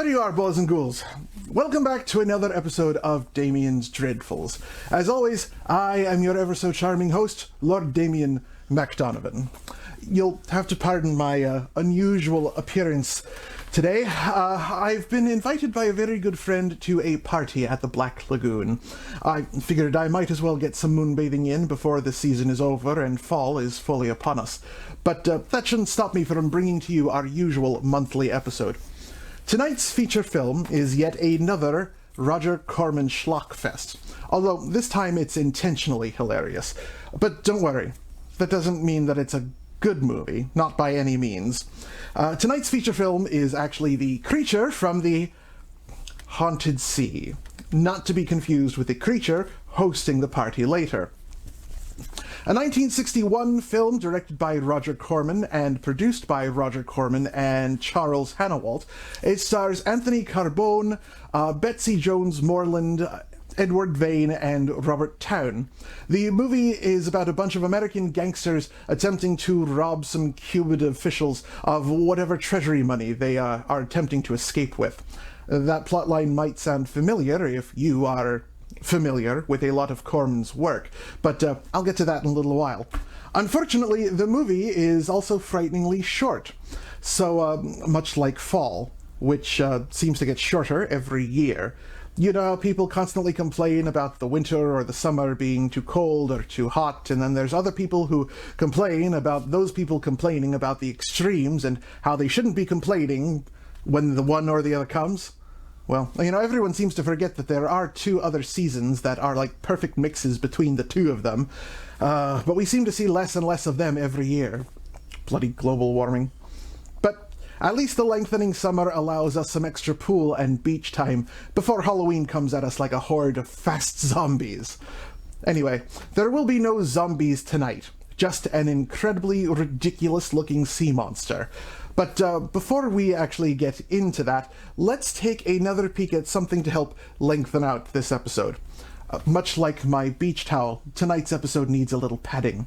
There you are, boys and ghouls. Welcome back to another episode of Damian's Dreadfuls. As always, I am your ever so charming host, Lord Damian MacDonovan. You'll have to pardon my unusual appearance today. I've been invited by a very good friend to a party at the Black Lagoon. I figured I might as well get some moonbathing in before the season is over and fall is fully upon us. But that shouldn't stop me from bringing to you our usual monthly episode. Tonight's feature film is yet another Roger Corman schlockfest, although this time it's intentionally hilarious. But don't worry, that doesn't mean that it's a good movie, not by any means. Tonight's feature film is actually The Creature from the Haunted Sea, not to be confused with the creature hosting the party later. A 1961 film directed by Roger Corman and produced by Roger Corman and Charles Hannawalt. It stars Anthony Carbone, Betsy Jones Moreland, Edward Vane, and Robert Towne. The movie is about a bunch of American gangsters attempting to rob some Cuban officials of whatever treasury money they are attempting to escape with. That plotline might sound familiar if you are familiar with a lot of Corman's work, but I'll get to that in a little while. Unfortunately, the movie is also frighteningly short, so much like fall, which seems to get shorter every year. You know, people constantly complain about the winter or the summer being too cold or too hot, and then there's other people who complain about those people complaining about the extremes and how they shouldn't be complaining when the one or the other comes. Well, you know, everyone seems to forget that there are two other seasons that are like perfect mixes between the two of them, but we seem to see less and less of them every year. Bloody global warming. But at least the lengthening summer allows us some extra pool and beach time before Halloween comes at us like a horde of fast zombies. Anyway, there will be no zombies tonight, just an incredibly ridiculous-looking sea monster. But before we actually get into that, let's take another peek at something to help lengthen out this episode. Much like my beach towel, tonight's episode needs a little padding.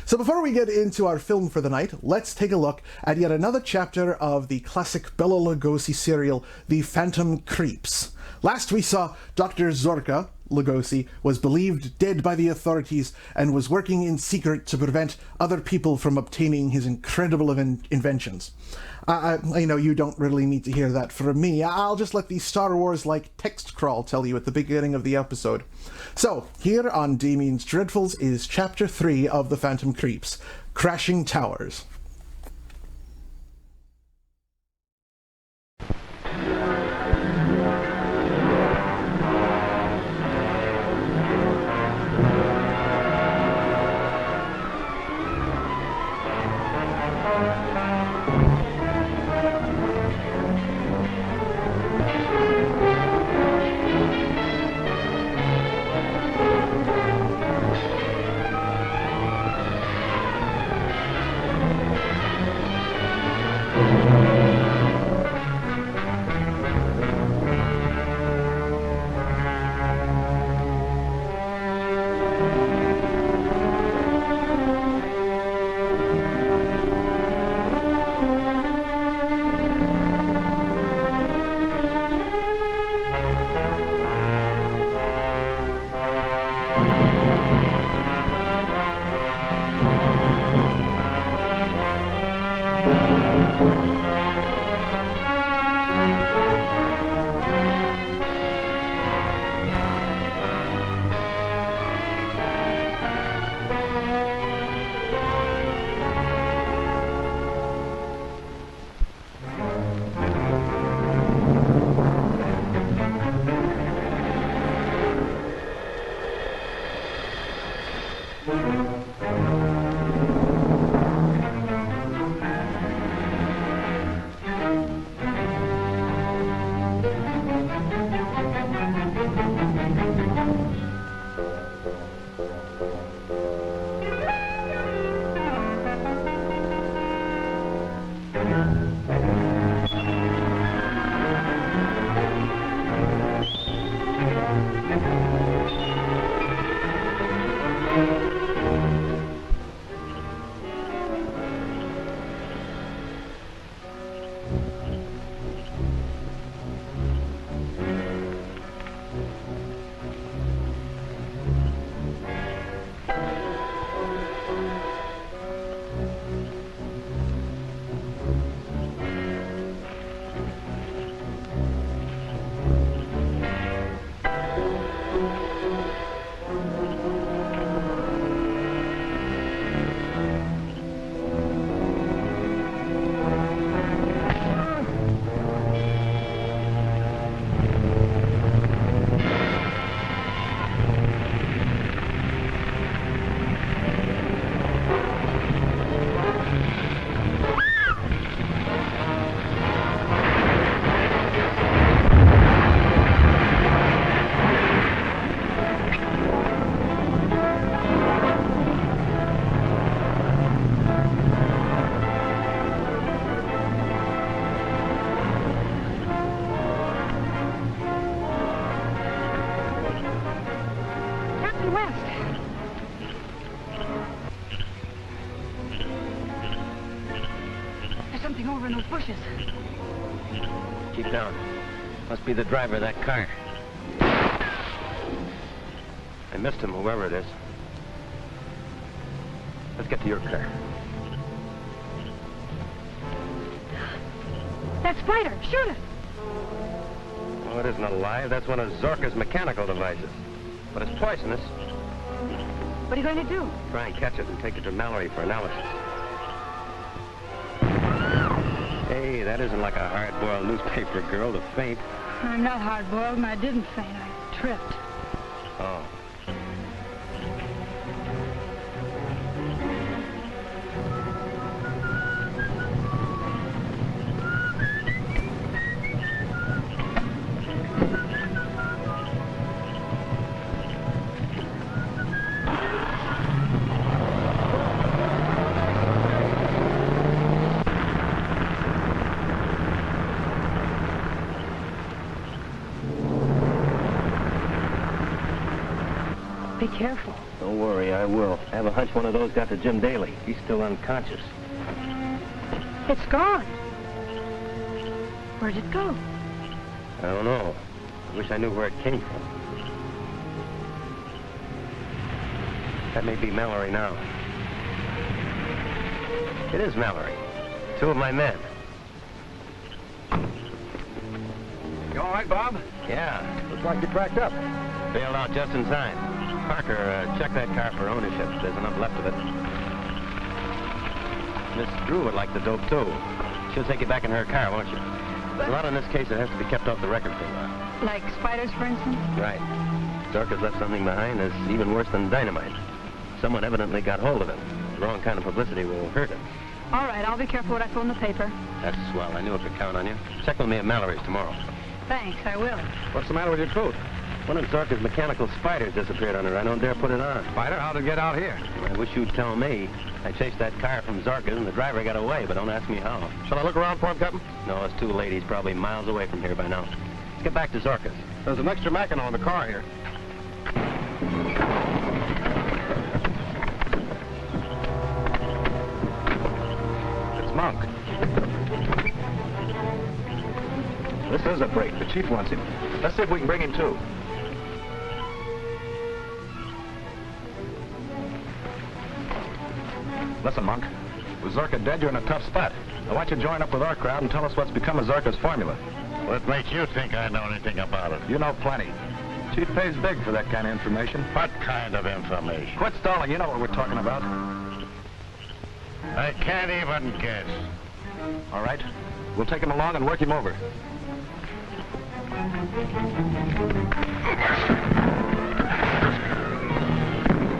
So before we get into our film for the night, let's take a look at yet another chapter of the classic Bela Lugosi serial, The Phantom Creeps. Last we saw Dr. Zorka Lugosi was believed dead by the authorities and was working in secret to prevent other people from obtaining his incredible inventions. I know you don't really need to hear that from me. I'll just let the Star Wars-like text crawl tell you at the beginning of the episode. So, here on Damian's Dreadfuls is Chapter 3 of The Phantom Creeps, Crashing Towers. and west. There's something over in those bushes. Keep down. Must be the driver of that car. I missed him, whoever it is. Let's get to your car. That spider, shoot it! Oh, it isn't alive. That's one of Zorka's mechanical devices. But it's poisonous. What are you going to do? Try and catch it and take it to Mallory for analysis. Hey, that isn't like a hard-boiled newspaper girl to faint. I'm not hard-boiled, and I didn't faint. I tripped. Oh. Be careful. Don't worry, I will. I have a hunch one of those got to Jim Daly. He's still unconscious. It's gone. Where'd it go? I don't know. I wish I knew where it came from. That may be Mallory now. It is Mallory. Two of my men. You all right, Bob? Yeah. Looks like you cracked up. Bailed out just in time. Parker, check that car for ownership. There's enough left of it. Miss Drew would like the dope, too. She'll take you back in her car, won't she? There's a lot in this case that has to be kept off the record for a while. Like spiders, for instance? Right. Zorka's left something behind that's even worse than dynamite. Someone evidently got hold of it. The wrong kind of publicity will hurt him. All right, I'll be careful what I throw in the paper. That's swell. I knew I could count on you. Check with me at Mallory's tomorrow. Thanks, I will. What's the matter with your coat? One of Zorka's mechanical spiders disappeared on her. I don't dare put it on. Spider, how'd it get out here? I wish you'd tell me. I chased that car from Zorka's and the driver got away, but don't ask me how. Shall I look around for him, Captain? No, it's too late. He's probably miles away from here by now. Let's get back to Zorka's. There's an extra Mackinac in the car here. It's Monk. This is a break. The chief wants him. Let's see if we can bring him too. Listen, Monk. With Zorka dead, you're in a tough spot. I want you to join up with our crowd and tell us what's become of Zorka's formula. What makes you think I know anything about it? You know plenty. Chief pays big for that kind of information. What kind of information? Quit stalling. You know what we're talking about. I can't even guess. All right. We'll take him along and work him over.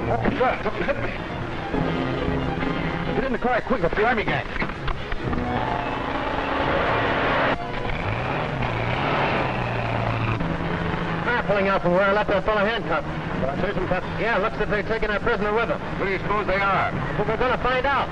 Oh, God, something hit me. Get in the car quick with the army gang. Car pulling out from where I left that fellow handcuffed. Yeah, looks as if they're taking our prisoner with them. Who do you suppose they are? But we're gonna find out.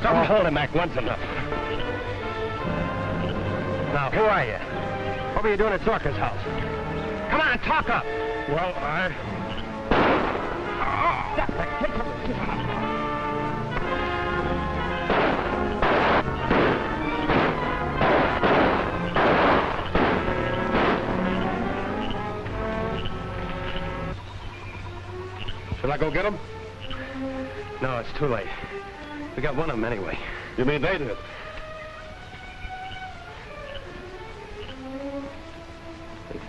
Oh, hold him, Mac. One's enough. Now, who are you? What were you doing at Zorka's house? Come on, talk up. Well, Shall I go get him? No, it's too late. We got one of them anyway. You mean they did?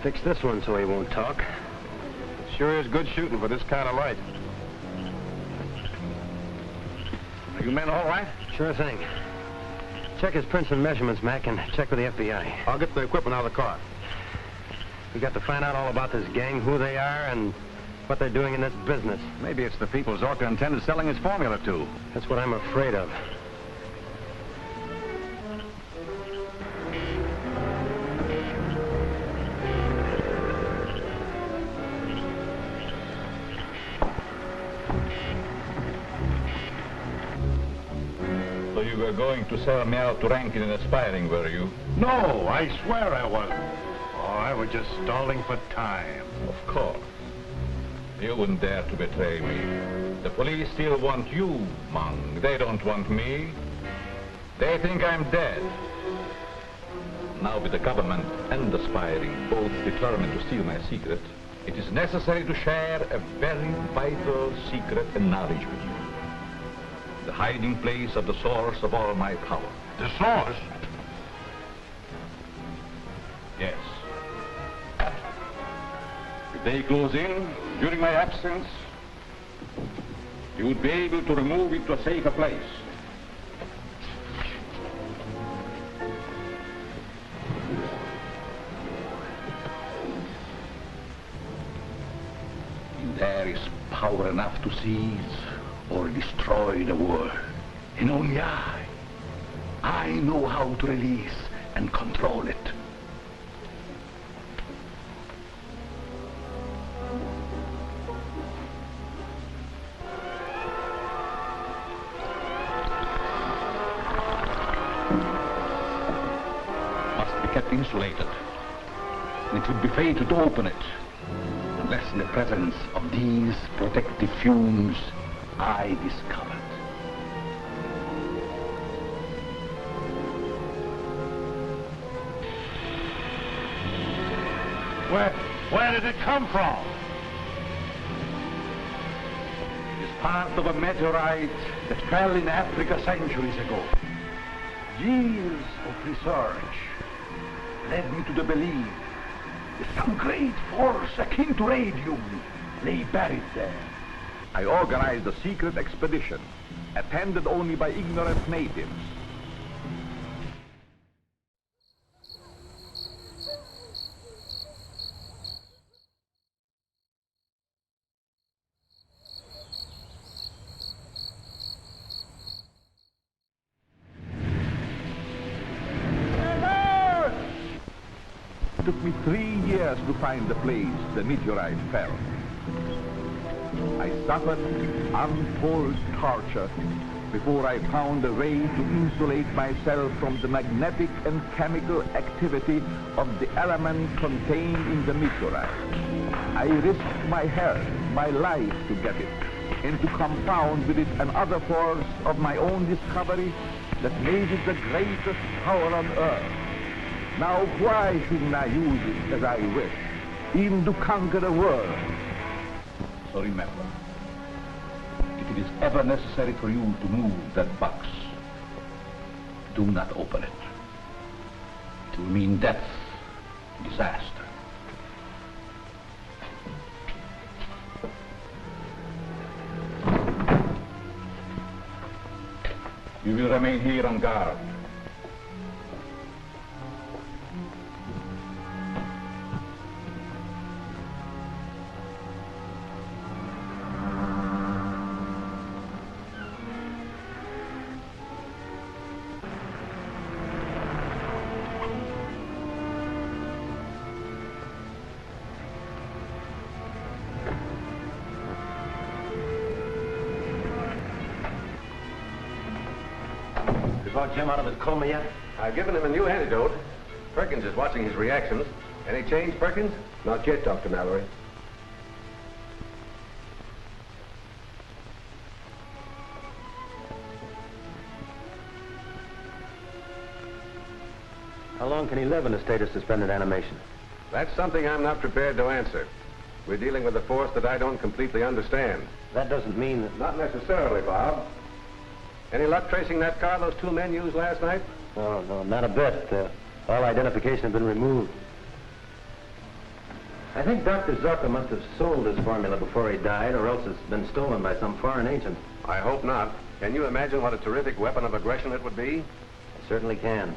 They Fix this one so he won't talk. Sure is good shooting for this kind of light. Are you men all right? Sure thing. Check his prints and measurements, Mac, and check with the FBI. I'll get the equipment out of the car. We got to find out all about this gang, who they are, and what they're doing in this business. Maybe it's the people Zorka intended selling his formula to. That's what I'm afraid of. So you were going to sell me out to Rankin and Aspiring, were you? No, I swear I wasn't. Oh, I was just stalling for time. Of course. You wouldn't dare to betray me. The police still want you, Mung. They don't want me. They think I'm dead. Now with the government and Aspiring both determined to steal my secret, it is necessary to share a very vital secret and knowledge with you. The hiding place of the source of all my power. The source? Yes. If they close in during my absence, you would be able to remove it to a safer place. There is power enough to seize or destroy the world. And only I know how to release and control it. Must be kept insulated. And it would be fatal to open it, unless in the presence of these protective fumes I discovered. Where did it come from? It is part of a meteorite that fell in Africa centuries ago. Years of research led me to the belief that some great force akin to radium lay buried there. I organized a secret expedition, attended only by ignorant natives. It took me 3 years to find the place the meteorite fell. I suffered untold torture before I found a way to insulate myself from the magnetic and chemical activity of the element contained in the meteorite. I risked my health, my life to get it, and to compound with it another force of my own discovery that made it the greatest power on earth. Now why shouldn't I use it as I wish, even to conquer the world? So remember, if it is ever necessary for you to move that box, do not open it. It will mean death, disaster. You will remain here on guard. You brought Jim out of his coma yet? I've given him a new antidote. Perkins is watching his reactions. Any change, Perkins? Not yet, Dr. Mallory. How long can he live in a state of suspended animation? That's something I'm not prepared to answer. We're dealing with a force that I don't completely understand. That doesn't mean that... Not necessarily, Bob. Any luck tracing that car those two men used last night? No, not a bit. All identification has been removed. I think Dr. Zorka must have sold his formula before he died, or else it's been stolen by some foreign agent. I hope not. Can you imagine what a terrific weapon of aggression it would be? I certainly can.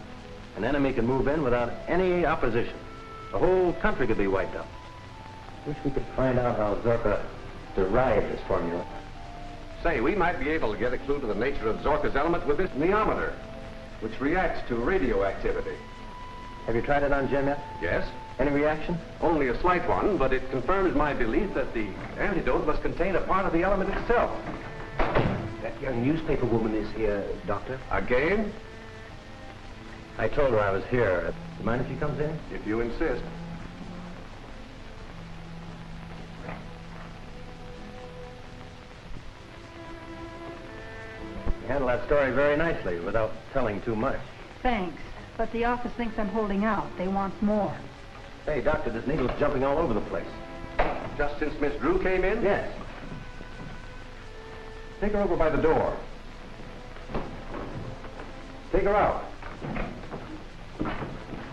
An enemy can move in without any opposition. The whole country could be wiped out. Wish we could find out how Zorka derived his formula. Say, we might be able to get a clue to the nature of Zorka's element with this neometer, which reacts to radioactivity. Have you tried it on Jim yet? Yes? Any reaction? Only a slight one, but it confirms my belief that the antidote must contain a part of the element itself. That young newspaper woman is here, Doctor. Again? I told her I was here. Do you mind if she comes in? If you insist. You handle that story very nicely without telling too much. Thanks. But the office thinks I'm holding out. They want more. Hey, Doctor, this needle's jumping all over the place. Just since Miss Drew came in? Yes. Take her over by the door. Take her out.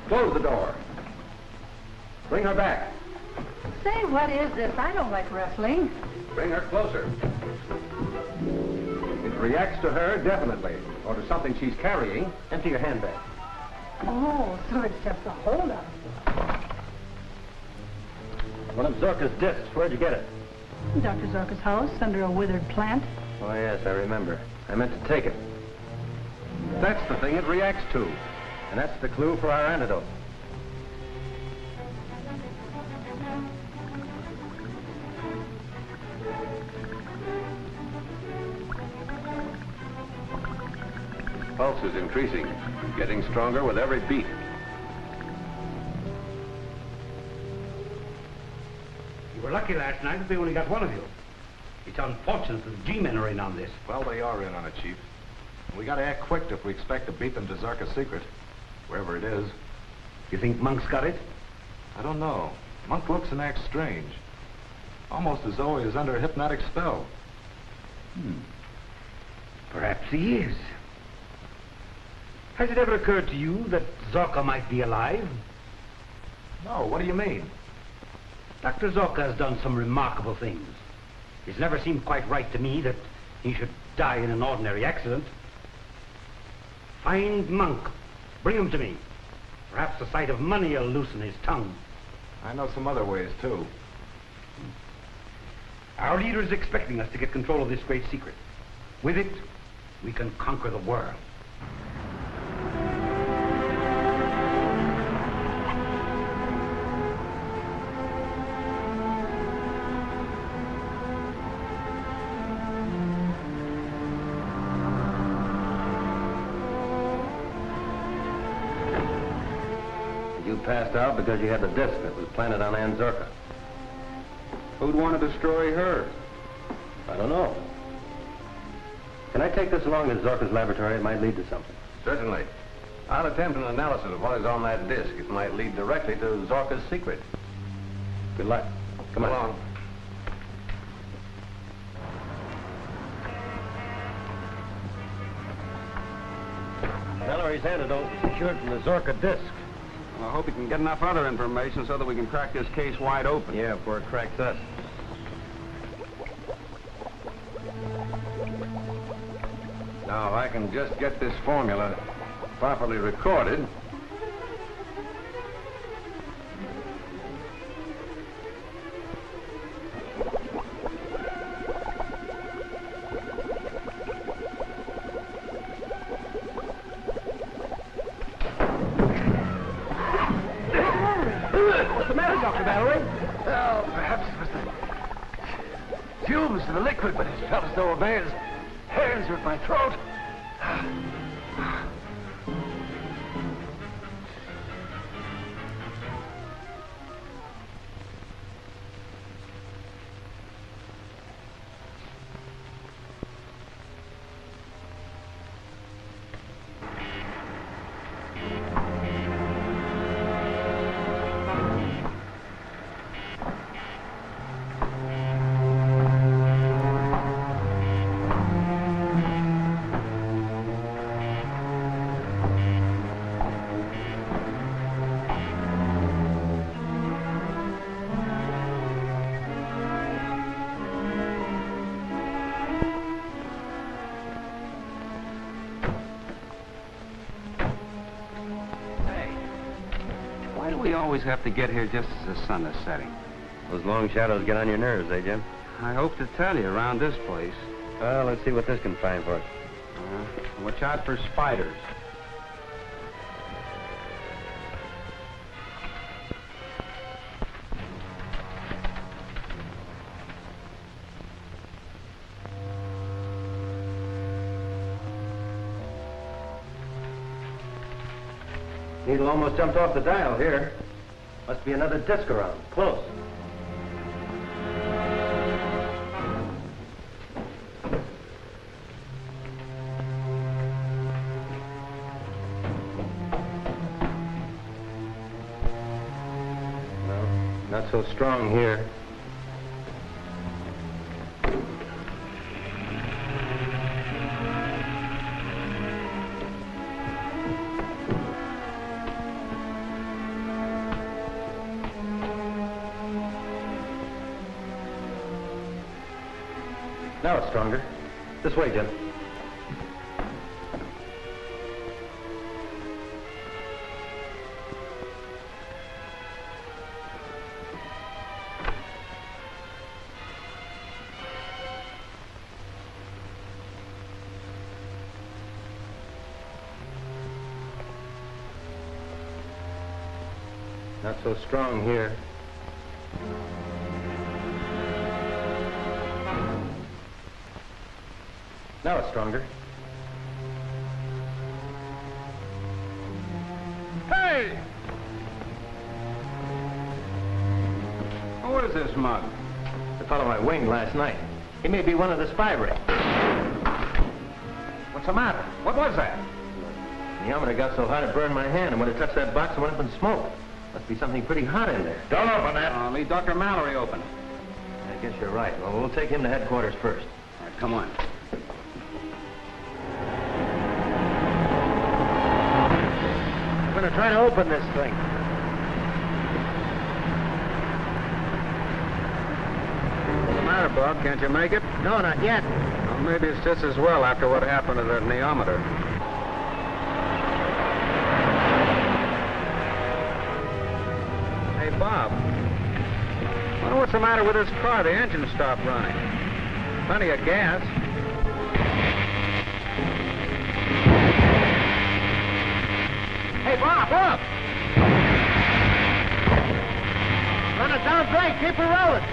Close the door. Bring her back. Say, what is this? I don't like wrestling. Bring her closer. It reacts to her, definitely. Or to something she's carrying. Empty your handbag. Oh, so it's just a holdup. One of Zorka's discs. Where'd you get it? Dr. Zorka's house, under a withered plant. Oh, yes, I remember. I meant to take it. That's the thing it reacts to. And that's the clue for our antidote. His pulse is increasing, getting stronger with every beat. You were lucky last night that they only got one of you. It's unfortunate that the G-men are in on this. Well, they are in on it, Chief. We gotta act quick if we expect to beat them to Zorka's secret, wherever it is. You think Monk's got it? I don't know. Monk looks and acts strange. Almost as though he is under a hypnotic spell. Perhaps he is. Has it ever occurred to you that Zorka might be alive? No, what do you mean? Dr. Zorka has done some remarkable things. It's never seemed quite right to me that he should die in an ordinary accident. Find Monk. Bring him to me. Perhaps the sight of money will loosen his tongue. I know some other ways, too. Our leader is expecting us to get control of this great secret. With it, we can conquer the world. You passed out because you had the disc that was planted on Ann Zorka. Who'd want to destroy her? I don't know. Can I take this along to Zorka's laboratory? It might lead to something. Certainly. I'll attempt an analysis of what is on that disc. It might lead directly to Zorka's secret. Good luck. Come on. Along. Mallory's antidote was secured from the Zorka disc. Well, I hope you can get enough other information so that we can crack this case wide open. Yeah, before it cracks us. Now, if I can just get this formula properly recorded. What's the matter, Dr. Mallory? Well, perhaps it was the fumes of the liquid, but it felt as though a man's hands were at my throat. always have to get here just as the sun is setting. Those long shadows get on your nerves, eh, Jim? I hope to tell you around this place. Well, let's see what this can find for us. Watch out for spiders. Needle almost jumped off the dial here. Must be another disc around. Close. No, not so strong here. Now it's stronger. This way, Jim. Not so strong here. Now it's stronger. Hey! Who is this mug? The fellow I winged last night. He may be one of the spy rings. What's the matter? What was that? The helmet got so hot it burned my hand, and when it touched that box, it went up in smoke. Must be something pretty hot in there. Don't open that. Leave Dr. Mallory open. I guess you're right. Well, we'll take him to headquarters first. All right, come on. I'm going to try to open this thing. What's the matter, Bob? Can't you make it? No, not yet. Well, maybe it's just as well after what happened to that neometer. Hey, Bob. I wonder what's the matter with this car. The engine stopped running. Plenty of gas. Hey, Bob, look! Run it down straight. Keep her rolling.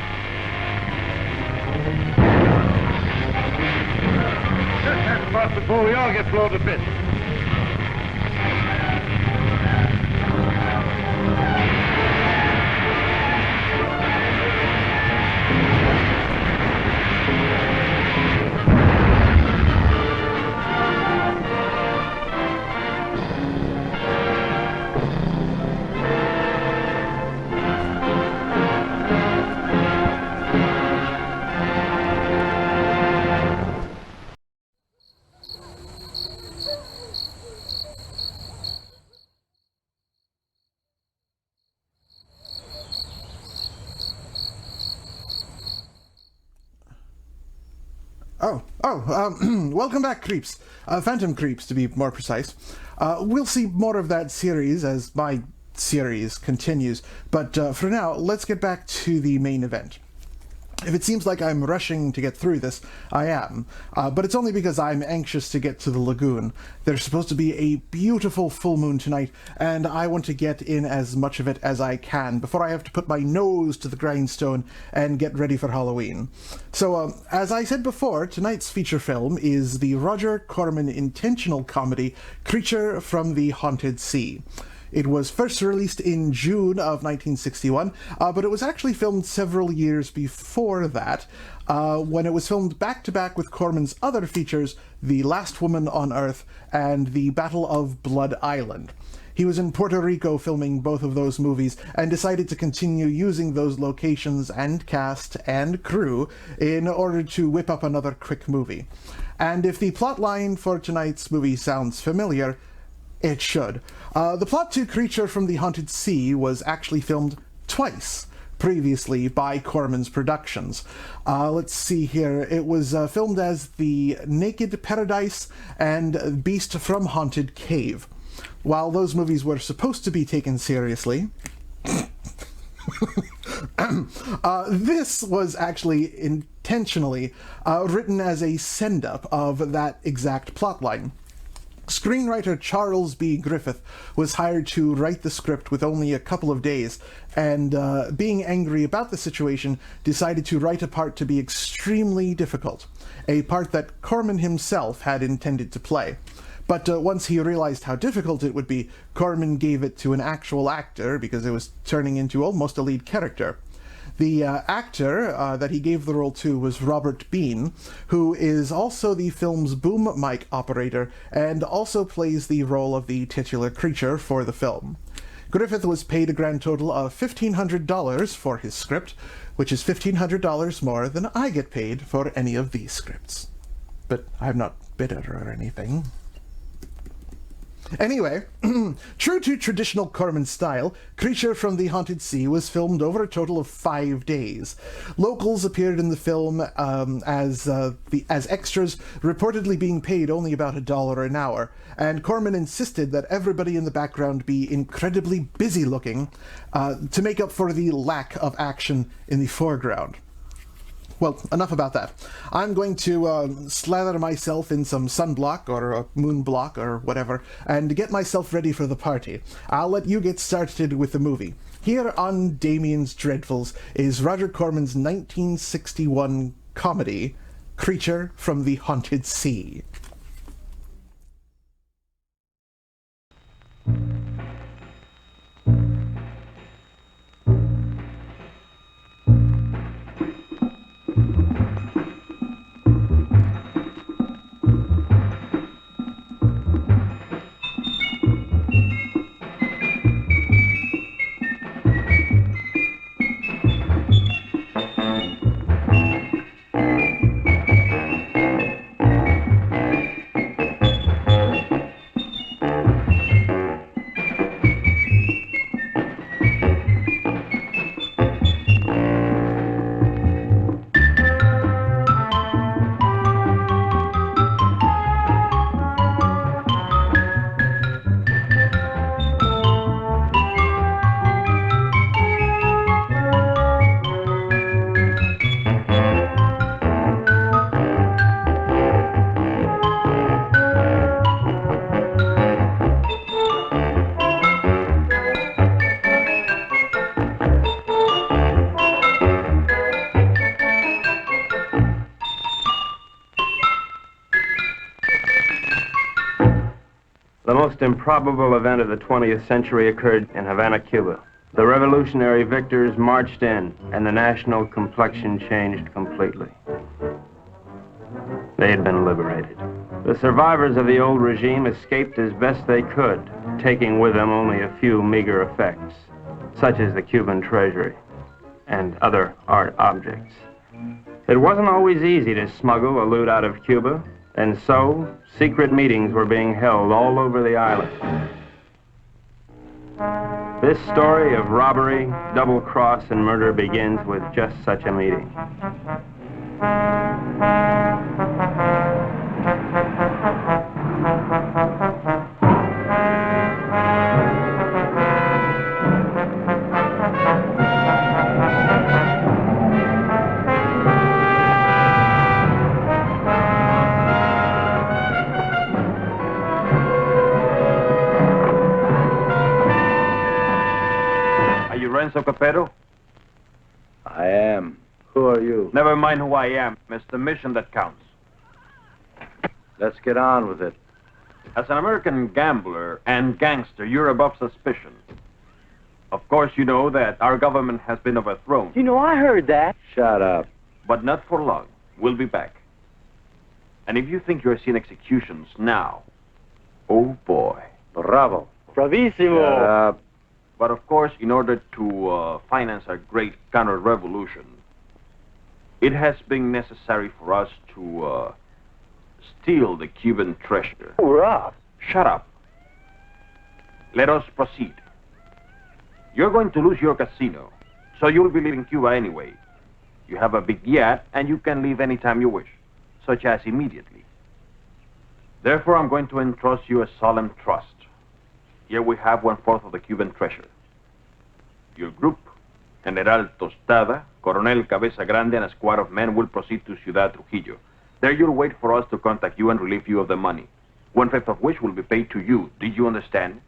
That's about before we all get blown to bits. Welcome back, creeps. Phantom creeps, to be more precise. We'll see more of that series as my series continues, but for now, let's get back to the main event. If it seems like I'm rushing to get through this, I am, but it's only because I'm anxious to get to the lagoon. There's supposed to be a beautiful full moon tonight, and I want to get in as much of it as I can before I have to put my nose to the grindstone and get ready for Halloween. So, as I said before, tonight's feature film is the Roger Corman intentional comedy Creature from the Haunted Sea. It was first released in June of 1961, but it was actually filmed several years before that, when it was filmed back-to-back with Corman's other features, The Last Woman on Earth and The Battle of Blood Island. He was in Puerto Rico filming both of those movies and decided to continue using those locations and cast and crew in order to whip up another quick movie. And if the plotline for tonight's movie sounds familiar, it should. The plot to Creature from the Haunted Sea was actually filmed twice previously by Corman's Productions. Let's see here. It was filmed as The Naked Paradise and Beast from Haunted Cave. While those movies were supposed to be taken seriously, This was actually intentionally written as a send-up of that exact plotline. Screenwriter Charles B. Griffith was hired to write the script with only a couple of days, and being angry about the situation, decided to write a part to be extremely difficult, a part that Corman himself had intended to play. But once he realized how difficult it would be, Corman gave it to an actual actor because it was turning into almost a lead character. The actor that he gave the role to was Robert Bean, who is also the film's boom mic operator and also plays the role of the titular creature for the film. Griffith was paid a grand total of $1,500 for his script, which is $1,500 more than I get paid for any of these scripts. But I'm not bitter or anything. Anyway, true to traditional Corman style, Creature from the Haunted Sea was filmed over a total of 5 days. Locals appeared in the film as extras, reportedly being paid only about $1 an hour, and Corman insisted that everybody in the background be incredibly busy-looking to make up for the lack of action in the foreground. Well, enough about that. I'm going to slather myself in some sunblock or a moonblock or whatever and get myself ready for the party. I'll let you get started with the movie. Here on Damien's Dreadfuls is Roger Corman's 1961 comedy, Creature from the Haunted Sea. The most improbable event of the 20th century occurred in Havana, Cuba. The revolutionary victors marched in, and the national complexion changed completely. They had been liberated. The survivors of the old regime escaped as best they could, taking with them only a few meager effects, such as the Cuban treasury and other art objects. It wasn't always easy to smuggle a loot out of Cuba, and so secret meetings were being held all over the island. This story of robbery, double-cross, and murder begins with just such a meeting. Renzo Capetto? I am. Who are you? Never mind who I am. It's the mission that counts. Let's get on with it. As an American gambler and gangster, you're above suspicion. Of course, you know that our government has been overthrown. You know, I heard that. Shut up. But not for long. We'll be back. And if you think you're seeing executions now, oh boy. Bravo. Bravissimo. Shut up. But of course, in order to finance our great counter-revolution, it has been necessary for us to steal the Cuban treasure. Hurrah! Shut up. Let us proceed. You're going to lose your casino, so you'll be leaving Cuba anyway. You have a big yacht, and you can leave anytime you wish, such as immediately. Therefore, I'm going to entrust you a solemn trust. Here we have 1/4 of the Cuban treasure. Your group, General Tostada, Coronel Cabeza Grande, and a squad of men will proceed to Ciudad Trujillo. There you'll wait for us to contact you and relieve you of the money, 1/5 of which will be paid to you. Did you understand?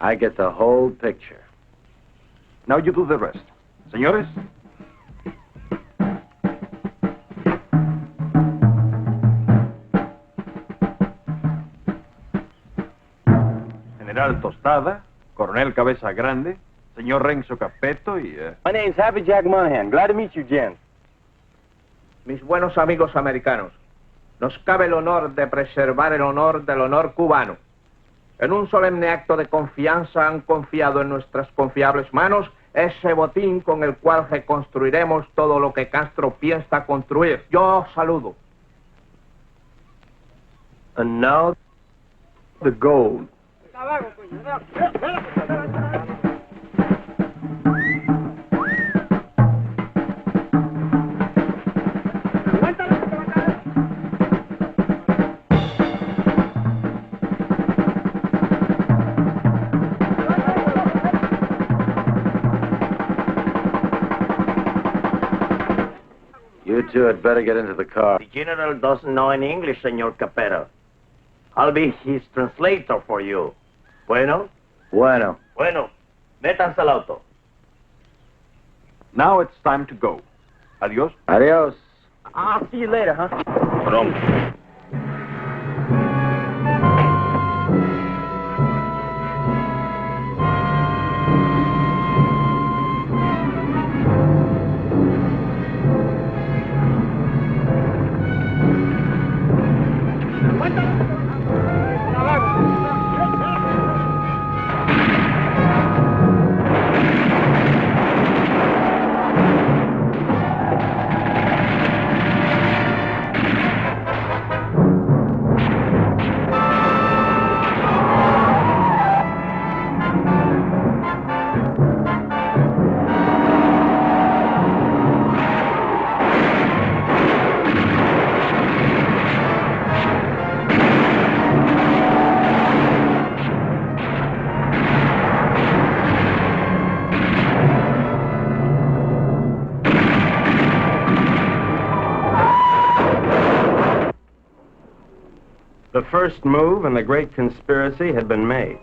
I get the whole picture. Now you do the rest. Señores? General Tostada, Coronel Cabeza Grande, Señor Renzo Capeto y... My name's Happy Jack Monahan. Glad to meet you, Jen. Mis buenos amigos americanos, nos cabe el honor de preservar el honor del honor cubano. En un solemne acto de confianza han confiado en nuestras confiables manos ese botín con el cual reconstruiremos todo lo que Castro piensa construir. Yo os saludo. And now, the gold. You two had better get into the car. The general doesn't know any English, Senor Capero. I'll be his translator for you. Bueno? Bueno. Bueno. Métanse al auto. Now it's time to go. Adios. Adios. I'll see you later, huh? Pronto. The first move in the great conspiracy had been made.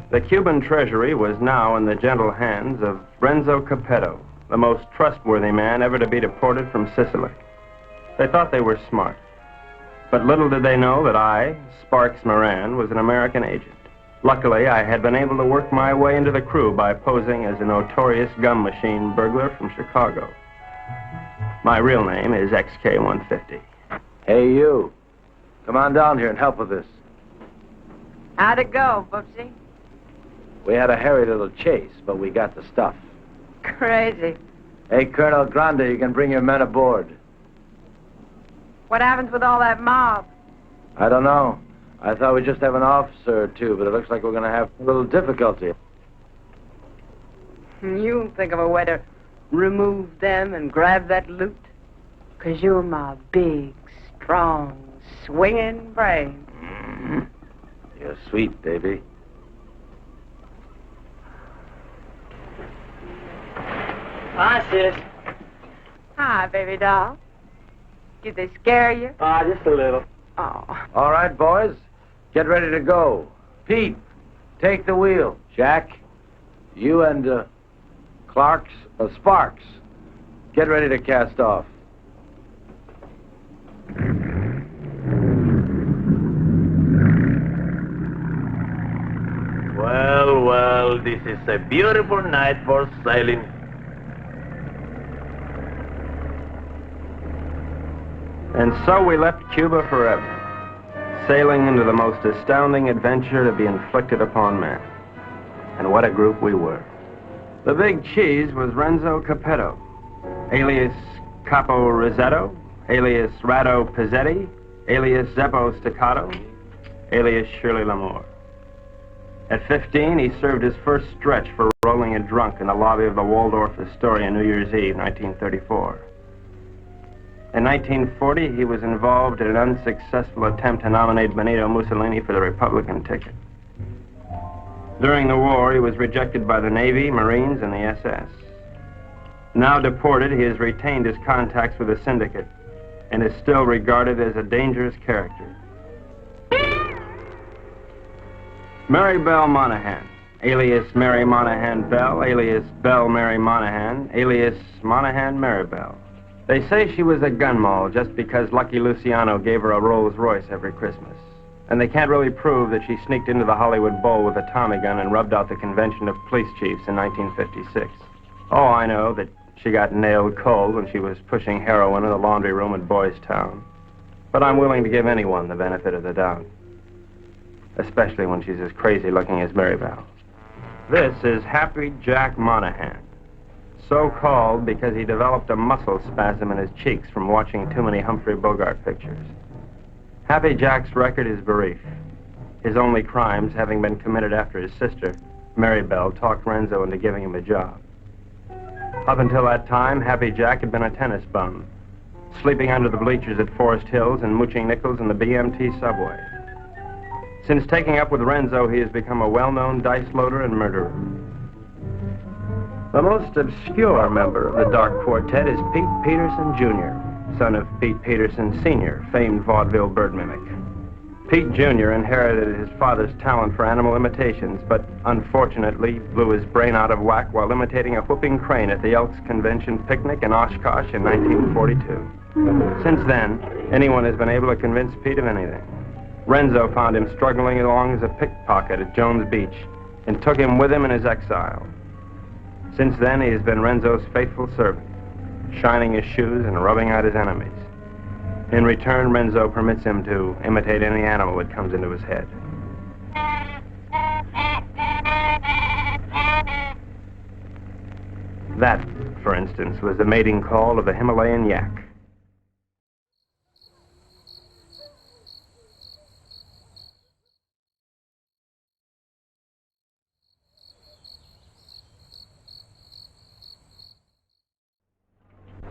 The Cuban treasury was now in the gentle hands of Renzo Capeto, the most trustworthy man ever to be deported from Sicily. They thought they were smart, but little did they know that I, Sparks Moran, was an American agent. Luckily, I had been able to work my way into the crew by posing as a notorious gum machine burglar from Chicago. My real name is XK150. Hey, you. Come on down here and help with this. How'd it go, Boopsy? We had a hairy little chase, but we got the stuff. Crazy. Hey, Colonel Grande, you can bring your men aboard. What happens with all that mob? I don't know. I thought we'd just have an officer or two, but it looks like we're going to have a little difficulty. You think of a way to remove them and grab that loot? 'Cause you're my big, strong, swinging brain. Mm-hmm. You're sweet, baby. Hi, sis. Hi, baby doll. Did they scare you? Just a little. Oh. All right, boys. Get ready to go. Pete, take the wheel. Jack, you and Sparks, get ready to cast off. Well, well, this is a beautiful night for sailing. And so we left Cuba forever, sailing into the most astounding adventure to be inflicted upon man. And what a group we were. The big cheese was Renzo Capeto, alias Capo Rosetto, alias Rado Pizzetti, alias Zeppo Staccato, alias Shirley Lamour. At 15, he served his first stretch for rolling a drunk in the lobby of the Waldorf Astoria New Year's Eve, 1934. In 1940, he was involved in an unsuccessful attempt to nominate Benito Mussolini for the Republican ticket. During the war, he was rejected by the Navy, Marines, and the SS. Now deported, he has retained his contacts with the syndicate and is still regarded as a dangerous character. Mary Belle Monahan, alias Mary Monahan Bell, alias Belle Mary Monahan, alias Monahan Mary Bell. They say she was a gun moll just because Lucky Luciano gave her a Rolls Royce every Christmas. And they can't really prove that she sneaked into the Hollywood Bowl with a Tommy gun and rubbed out the convention of police chiefs in 1956. Oh, I know that she got nailed cold when she was pushing heroin in the laundry room at Boys Town. But I'm willing to give anyone the benefit of the doubt. Especially when she's as crazy looking as Mary Bell. This is Happy Jack Monahan. So called because he developed a muscle spasm in his cheeks from watching too many Humphrey Bogart pictures. Happy Jack's record is brief, his only crimes having been committed after his sister, Mary Bell, talked Renzo into giving him a job. Up until that time, Happy Jack had been a tennis bum, sleeping under the bleachers at Forest Hills and mooching nickels in the BMT subway. Since taking up with Renzo, he has become a well-known dice loader and murderer. The most obscure member of the Dark Quartet is Pete Peterson, Jr., son of Pete Peterson, Sr., famed vaudeville bird mimic. Pete Jr. inherited his father's talent for animal imitations, but unfortunately blew his brain out of whack while imitating a whooping crane at the Elks Convention picnic in Oshkosh in 1942. Since then, anyone has been able to convince Pete of anything. Renzo found him struggling along as a pickpocket at Jones Beach and took him with him in his exile. Since then, he has been Renzo's faithful servant, shining his shoes and rubbing out his enemies. In return, Renzo permits him to imitate any animal that comes into his head. That, for instance, was the mating call of the Himalayan yak.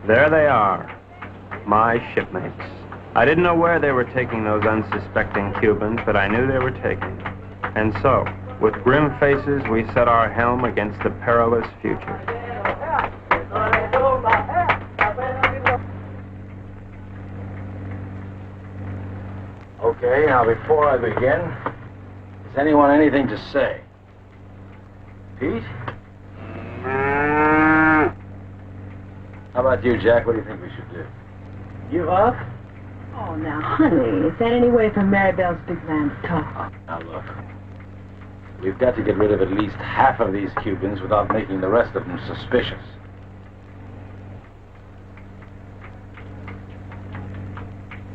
There they are, my shipmates. I didn't know where they were taking those unsuspecting Cubans, but I knew they were taking them. And so, with grim faces, we set our helm against the perilous future. Okay, now before I begin, does anyone anything to say? Pete? How about you, Jack? What do you think we should do? Give up? Oh, now, honey, is that any way for Mary Bell's big man to talk? Now, look. We've got to get rid of at least half of these Cubans without making the rest of them suspicious.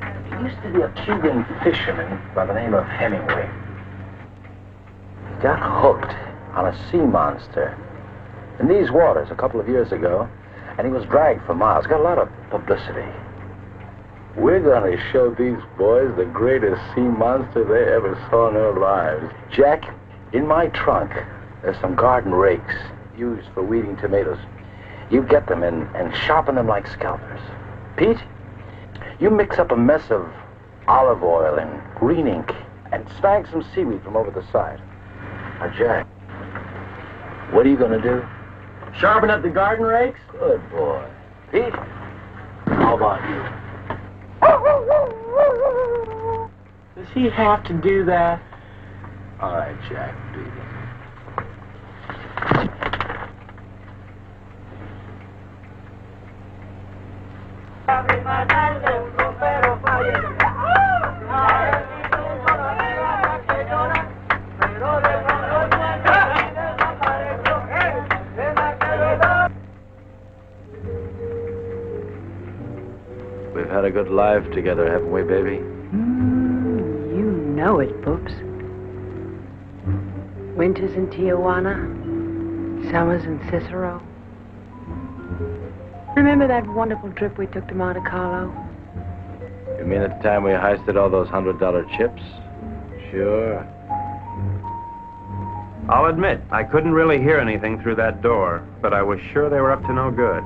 There used to be a Cuban fisherman by the name of Hemingway. He got hooked on a sea monster in these waters a couple of years ago, and he was dragged for miles. Got a lot of publicity. We're going to show these boys the greatest sea monster they ever saw in their lives. Jack, in my trunk, there's some garden rakes used for weeding tomatoes. You get them and sharpen them like scalpers. Pete, you mix up a mess of olive oil and green ink and snag some seaweed from over the side. Now, Jack, what are you going to do? Sharpen up the garden rakes? Good boy. Pete, how about you? Does he have to do that? All right, Jack, beat it. We've had a good life together, haven't we, baby? You know it, Poops. Winters in Tijuana, summers in Cicero. Remember that wonderful trip we took to Monte Carlo? You mean at the time we heisted all those $100 chips? Sure. I'll admit, I couldn't really hear anything through that door, but I was sure they were up to no good.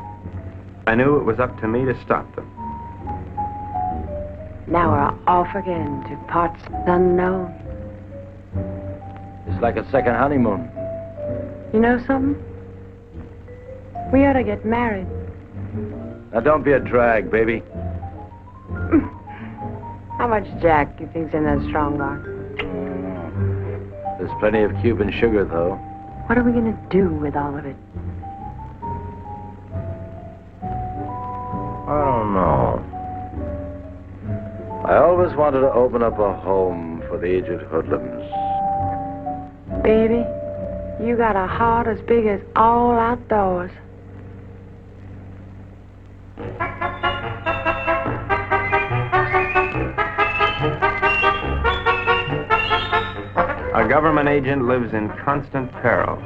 I knew it was up to me to stop them. Now we're off again to parts unknown. Is It's like a second honeymoon. You know something? We ought to get married. Now, don't be a drag, baby. How much Jack you think's in that strong guard? There's plenty of Cuban sugar, though. What are we gonna do with all of it? I don't know. I always wanted to open up a home for the aged hoodlums. Baby, you got a heart as big as all outdoors. A government agent lives in constant peril.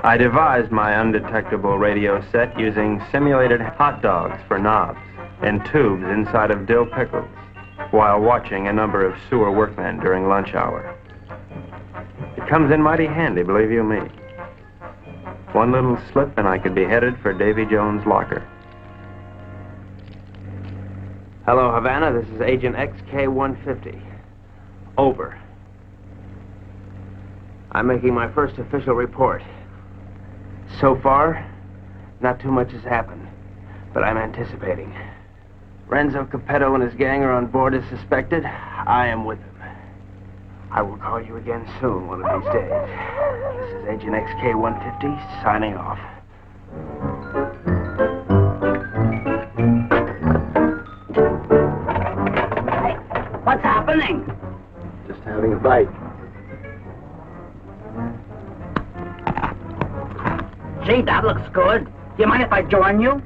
I devised my undetectable radio set using simulated hot dogs for knobs and tubes inside of dill pickles while watching a number of sewer workmen during lunch hour. It comes in mighty handy, believe you me. One little slip and I could be headed for Davy Jones' locker. Hello, Havana. This is Agent XK-150. Over. I'm making my first official report. So far, not too much has happened, but I'm anticipating. Renzo Capetto and his gang are on board as suspected. I am with them. I will call you again soon, one of these days. This is Agent XK-150, signing off. What's happening? Just having a bite. Gee, that looks good. Do you mind if I join you?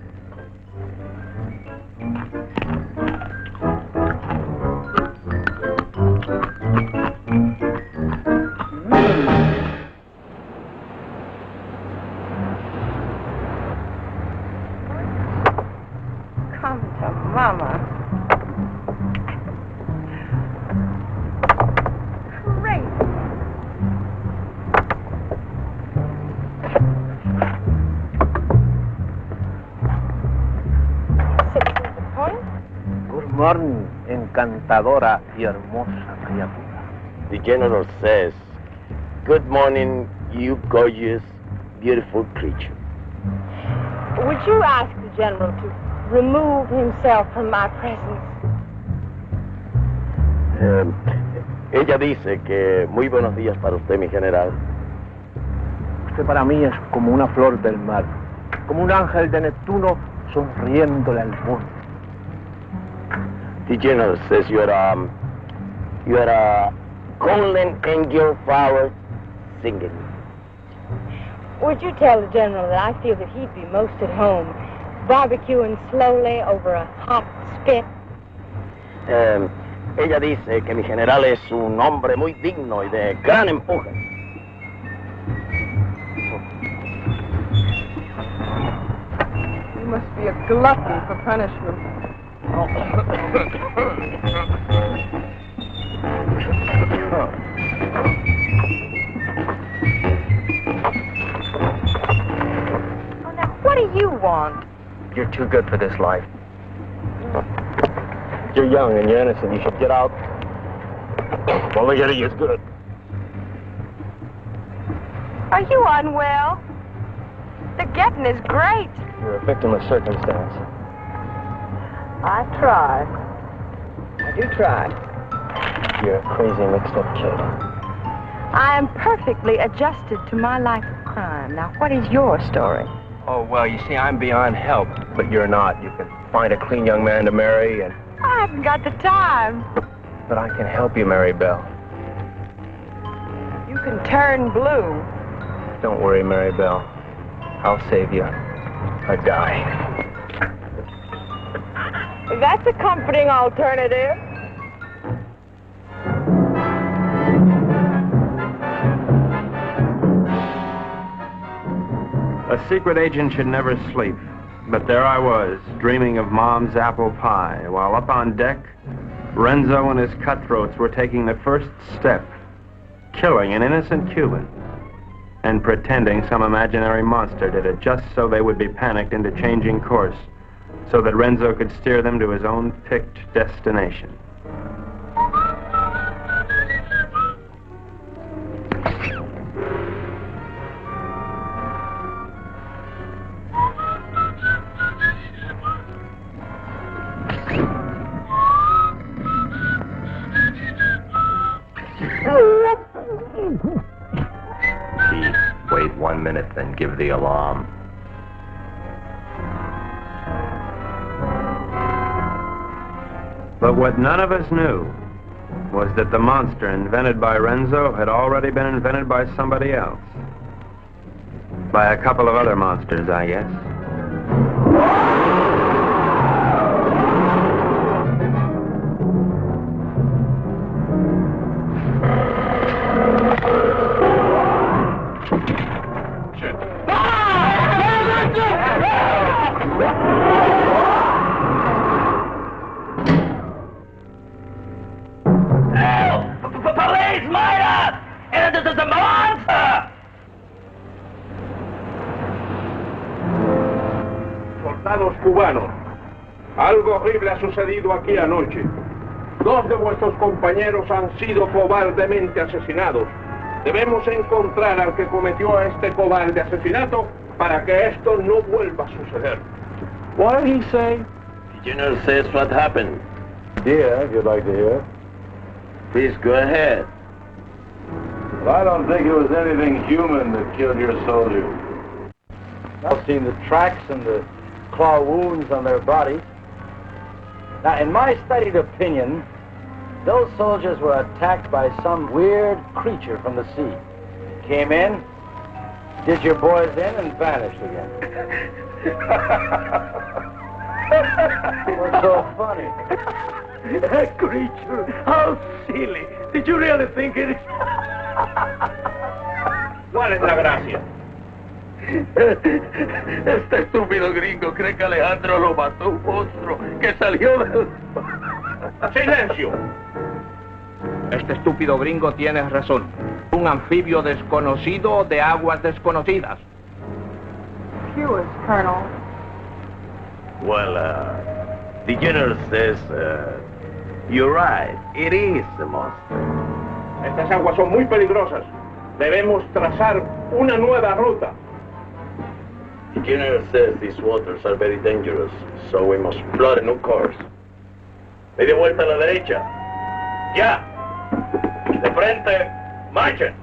Come to Mama. Great. Good morning, encantadora y hermosa criatura. The general says, "Good morning, you gorgeous, beautiful creature." Would you ask the general to remove himself from my presence? Ella dice que muy buenos días para usted, mi general. Usted para mí es como una flor del mar, como un ángel de Neptuno sonriéndole al mundo. The general says you are a golden angel flower singing. Would you tell the general that I feel that he'd be most at home, barbecuing slowly over a hot spit? Ella dice que mi general es un hombre muy digno y de gran empuje. You must be a glutton for punishment. What do you want? You're too good for this life. You're young and you're innocent. You should get out. Only getting is good. Are you unwell? The getting is great. You're a victim of circumstance. I try. I do try. You're a crazy, mixed-up kid. I am perfectly adjusted to my life of crime. Now, what is your story? Oh, well, you see, I'm beyond help, but you're not. You can find a clean young man to marry, and... I haven't got the time. But I can help you, Mary Belle. You can turn blue. Don't worry, Mary Belle. I'll save you. I die. That's a comforting alternative. A secret agent should never sleep, but there I was, dreaming of Mom's apple pie, while up on deck, Renzo and his cutthroats were taking the first step, killing an innocent Cuban, and pretending some imaginary monster did it just so they would be panicked into changing course, so that Renzo could steer them to his own picked destination. give the alarm. But what none of us knew was that the monster invented by Renzo had already been invented by somebody else. By a couple of other monsters, I guess. Police, murder! This is a monster! Soldados cubanos, algo horrible ha sucedido aquí anoche. 2 de vuestros compañeros han sido cobardemente asesinados. Debemos encontrar al que cometió este cobarde asesinato para que esto no vuelva a suceder. What did he say? The general says what happened. Yeah, if you'd like to hear. Please go ahead. Well, I don't think it was anything human that killed your soldiers. I've seen the tracks and the claw wounds on their bodies. Now, in my studied opinion, those soldiers were attacked by some weird creature from the sea. Came in, did your boys in, and vanished again. What's so funny? That creature, how silly. Did you really think it? ¿Cuál es la gracia? Este estúpido gringo cree que Alejandro lo mató un monstruo que salió del... ¡Silencio! Este estúpido gringo tiene razón. Un anfibio desconocido de aguas desconocidas. Yours, Colonel. Well, the general says, you're right. It is a monster. Estas aguas son muy peligrosas. Debemos trazar una nueva ruta. The general says these waters are very dangerous, so we must plot a new course. Media vuelta a la derecha. ¡Ya! De frente, marchen.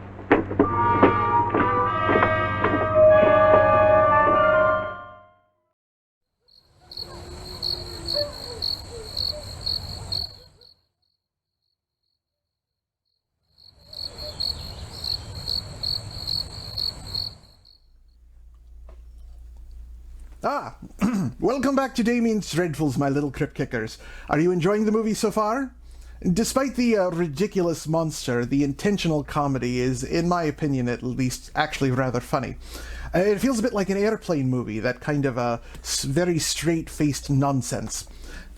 Welcome back to Damien's Dreadfuls, my little crypt kickers. Are you enjoying the movie so far? Despite the ridiculous monster, the intentional comedy is, in my opinion at least, actually rather funny. It feels a bit like an airplane movie, that kind of very straight-faced nonsense.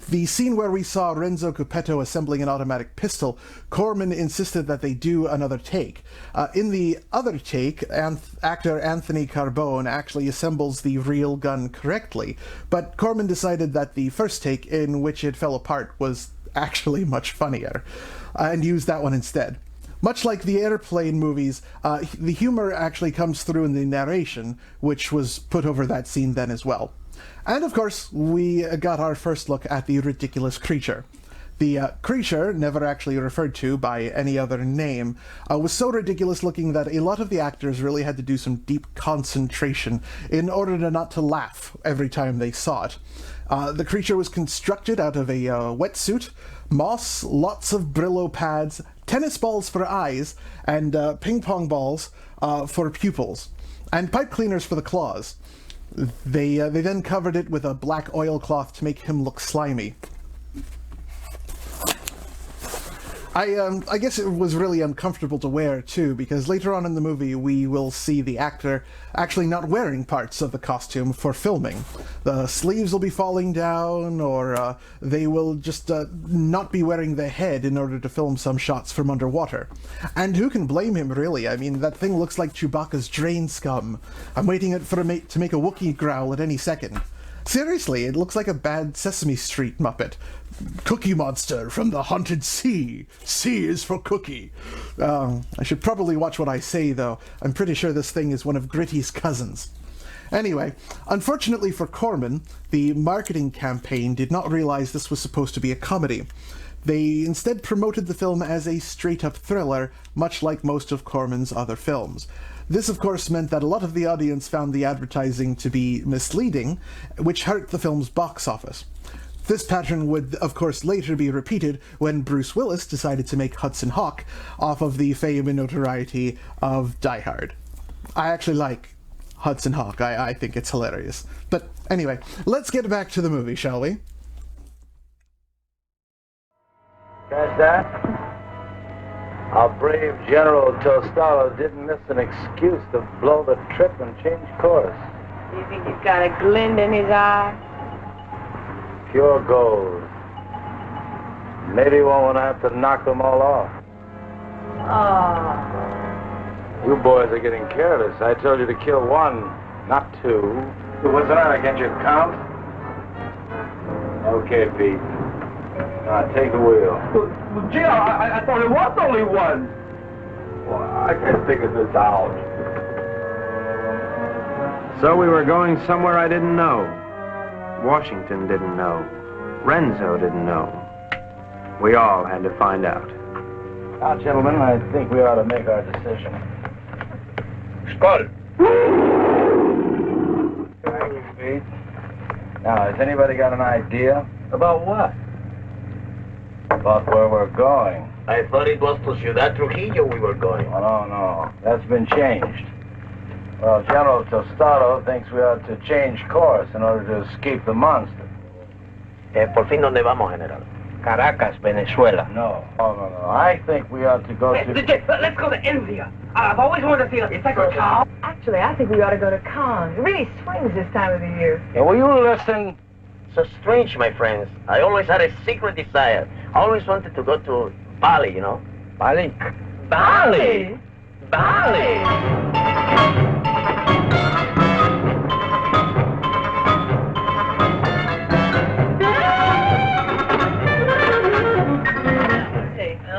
The scene where we saw Renzo Cuppetto assembling an automatic pistol, Corman insisted that they do another take. In the other take, actor Anthony Carbone actually assembles the real gun correctly, but Corman decided that the first take, in which it fell apart, was actually much funnier, and used that one instead. Much like the airplane movies, the humor actually comes through in the narration, which was put over that scene then as well. And of course, we got our first look at the ridiculous creature. The creature, never actually referred to by any other name, was so ridiculous looking that a lot of the actors really had to do some deep concentration in order not to laugh every time they saw it. The creature was constructed out of a wetsuit, moss, lots of Brillo pads, tennis balls for eyes, and ping pong balls for pupils, and pipe cleaners for the claws. They then covered it with a black oilcloth to make him look slimy. I guess it was really uncomfortable to wear, too, because later on in the movie we will see the actor actually not wearing parts of the costume for filming. The sleeves will be falling down, or they will just not be wearing the head in order to film some shots from underwater. And who can blame him, really? I mean, that thing looks like Chewbacca's drain scum. I'm waiting for it to make a Wookiee growl at any second. Seriously, it looks like a bad Sesame Street Muppet. Cookie Monster from the Haunted Sea. C is for Cookie. I should probably watch what I say, though. I'm pretty sure this thing is one of Gritty's cousins. Anyway, unfortunately for Corman, the marketing campaign did not realize this was supposed to be a comedy. They instead promoted the film as a straight-up thriller, much like most of Corman's other films. This, of course, meant that a lot of the audience found the advertising to be misleading, which hurt the film's box office. This pattern would, of course, later be repeated when Bruce Willis decided to make Hudson Hawk off of the fame and notoriety of Die Hard. I actually like Hudson Hawk. I think it's hilarious. But anyway, let's get back to the movie, shall we? Catch that? Our brave General Tostado didn't miss an excuse to blow the trip and change course. Do you think he's got a glint in his eye? Pure gold. Maybe one would have to knock them all off. Oh. You boys are getting careless. I told you to kill one, not two. What's the matter? Can't you count? Okay, Pete. Take the wheel. Well, gee, I thought it was only one. Well, I can't figure this out. So we were going somewhere I didn't know. Washington didn't know. Renzo didn't know. We all had to find out. Now, gentlemen, I think we ought to make our decision. Skull. Thank you, Pete. Now, has anybody got an idea? About what? About where we're going. I thought it was to Ciudad Trujillo we were going. Oh, no. That's been changed. Well, General Tostado thinks we ought to change course in order to escape the monster. Por fin, ¿dónde vamos, General? Caracas, Venezuela. No. I think we ought to go to... Let's go to India. I've always wanted to see a sacred cow. Actually, I think we ought to go to Cannes. It really swings this time of the year. Yeah, will you listen? So strange, my friends. I always had a secret desire. I always wanted to go to Bali, you know? Bali? Bali? Bali!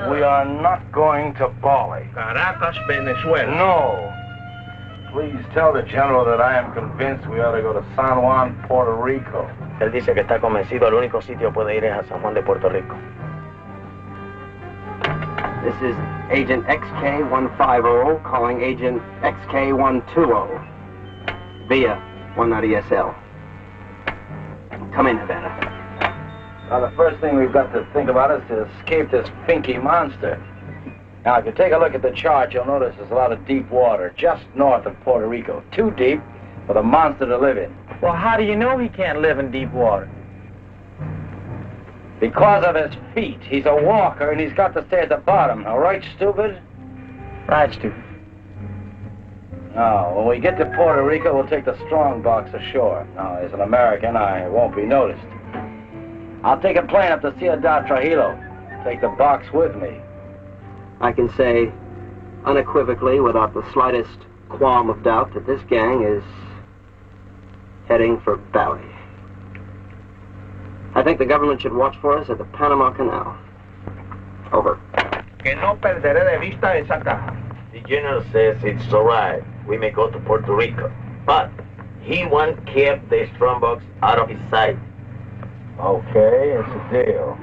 We are not going to Bali. Caracas, Venezuela. No. Please tell the General that I am convinced we ought to go to San Juan, Puerto Rico. Él dice que está convencido, el único sitio puede ir es a San Juan de Puerto Rico. This is Agent XK150 calling Agent XK120 via 190SL. Come in, Havana. Now, the first thing we've got to think about is to escape this finky monster. Now, if you take a look at the chart, you'll notice there's a lot of deep water just north of Puerto Rico. Too deep for the monster to live in. Well, how do you know he can't live in deep water? Because of his feet. He's a walker, and he's got to stay at the bottom. All right, stupid? Right, stupid. Now, when we get to Puerto Rico, we'll take the strong box ashore. Now, as an American, I won't be noticed. I'll take a plane up to Ciudad Trujillo. Take the box with me. I can say unequivocally, without the slightest qualm of doubt, that this gang is heading for Bali. I think the government should watch for us at the Panama Canal. Over. Que no perderé de vista esa caja. The general says it's all right. We may go to Puerto Rico. But he won't keep the strong box out of his sight. Okay, it's a deal.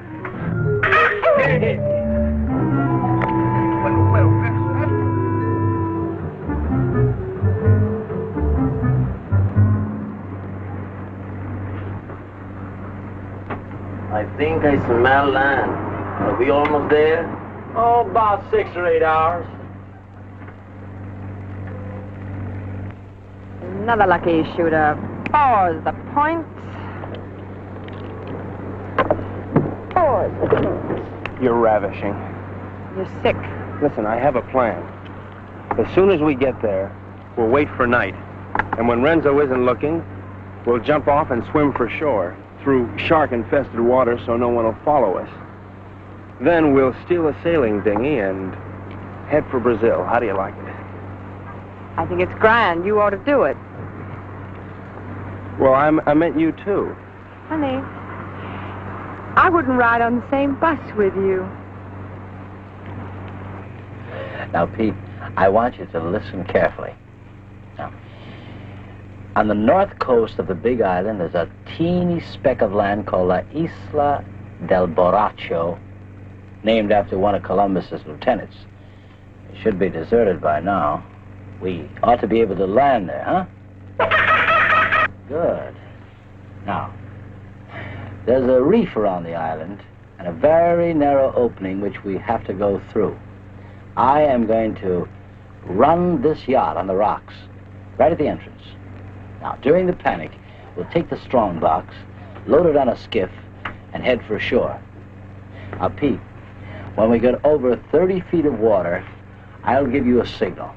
I think I smell land. Are we almost there? Oh, about 6 or 8 hours. Another lucky shooter. Pause the point. Pause the point. You're ravishing. You're sick. Listen, I have a plan. As soon as we get there, we'll wait for night. And when Renzo isn't looking, we'll jump off and swim for shore through shark-infested water so no one will follow us. Then we'll steal a sailing dinghy and head for Brazil. How do you like it? I think it's grand. You ought to do it. Well, I meant you too. Honey, I wouldn't ride on the same bus with you. Now, Pete, I want you to listen carefully. Now, on the north coast of the Big Island, there's a teeny speck of land called La Isla del Borracho named after one of Columbus's lieutenants. It should be deserted by now. We ought to be able to land there, huh? Good. Now, there's a reef around the island and a very narrow opening which we have to go through. I am going to run this yacht on the rocks, right at the entrance. Now, during the panic, we'll take the strong box, load it on a skiff, and head for shore. Now, Pete, when we get over 30 feet of water, I'll give you a signal.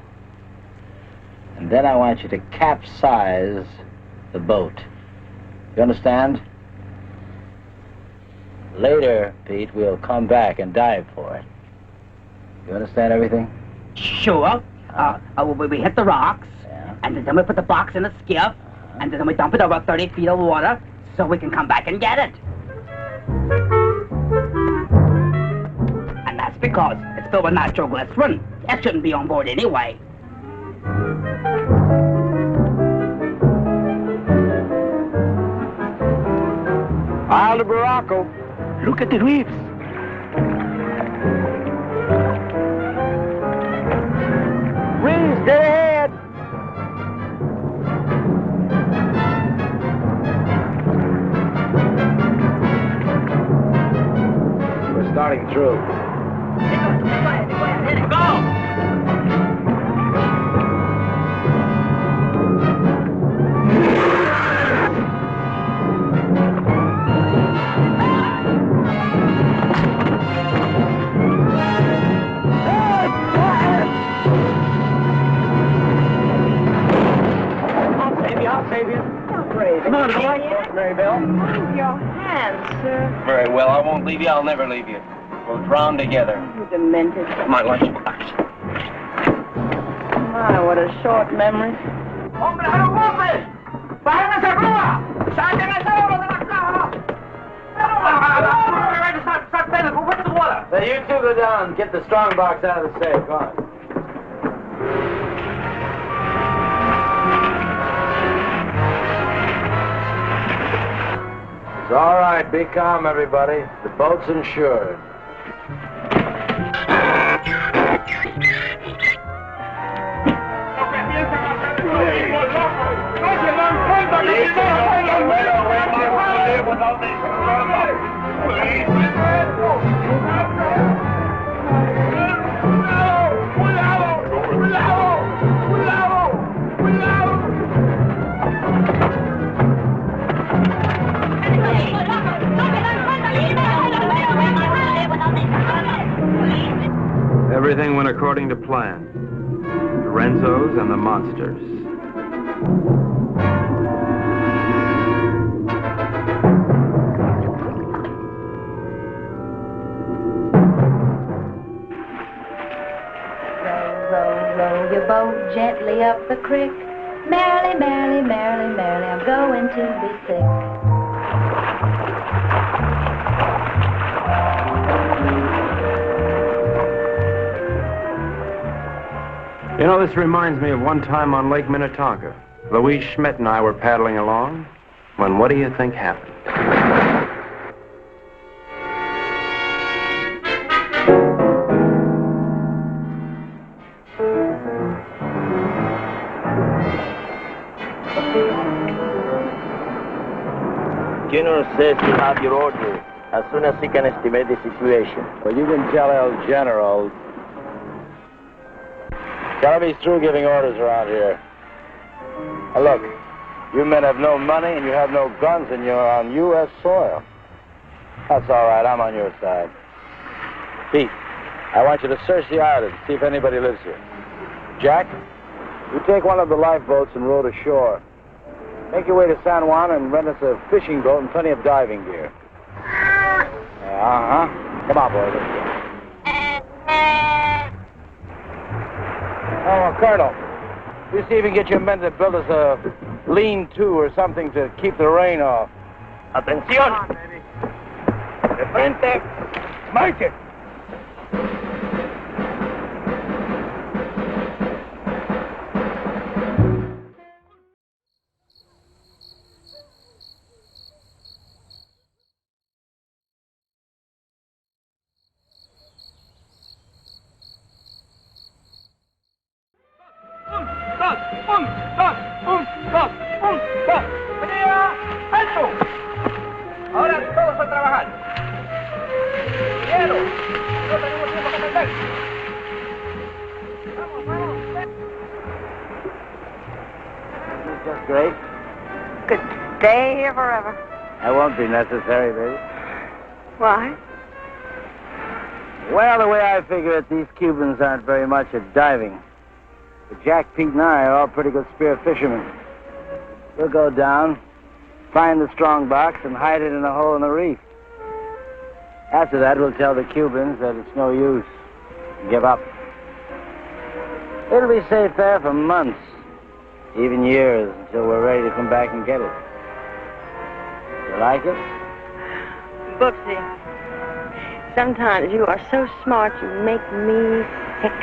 And then I want you to capsize the boat. You understand? Later, Pete, we'll come back and dive for it. You understand everything? Sure. We hit the rocks, and then we put the box in a skiff, and then we dump it over 30 feet of water so we can come back and get it. And that's because it's filled with nitroglycerin. That shouldn't be on board anyway. Aldebaracco. Look at the reefs. Reefs, dead ahead. We're starting through. Go! Come on, boy. Mary Bell. Move your hands, sir. Very well, I won't leave you. I'll never leave you. We'll drown together. You demented. My lunchbox. My, what a short memory. ¡Hombre, no ocupes! ¡Bájense a grúa! ¡Saquen ese oro de la caja! Go into the water. Now you two go down, get the strong box out of the safe. Go on. It's all right. Be calm, everybody. The boat's insured. Everything went according to plan. The Renzos and the monsters. Row your boat gently up the creek. Merrily, merrily, merrily, merrily, I'm going to be sick. You know, this reminds me of one time on Lake Minnetonka. Louise Schmidt and I were paddling along when what do you think happened? General says to have your order as soon as he can estimate the situation. Well, you can tell El General. Tell him he's through giving orders around here. Now look, you men have no money and you have no guns and you're on U.S. soil. That's all right, I'm on your side. Pete, I want you to search the island, see if anybody lives here. Jack, you take one of the lifeboats and row to shore. Make your way to San Juan and rent us a fishing boat and plenty of diving gear. Uh-huh. Come on, boys, let's go. Oh, Colonel, you see if you can get your men to build us a lean-to or something to keep the rain off. Atención. De frente. Marche. trabajar. Quiero. No tenemos tiempo que perder. Vamos, vamos. This is just great. Could stay here forever. That won't be necessary, baby. Why? Well, the way I figure it, these Cubans aren't very much at diving. But Jack, Pete, and I are all pretty good spear fishermen. We'll go down, find the strong box, and hide it in a hole in the reef. After that, we'll tell the Cubans that it's no use. Give up. It'll be safe there for months, even years, until we're ready to come back and get it. You like it? Booksy, sometimes you are so smart you make me sick.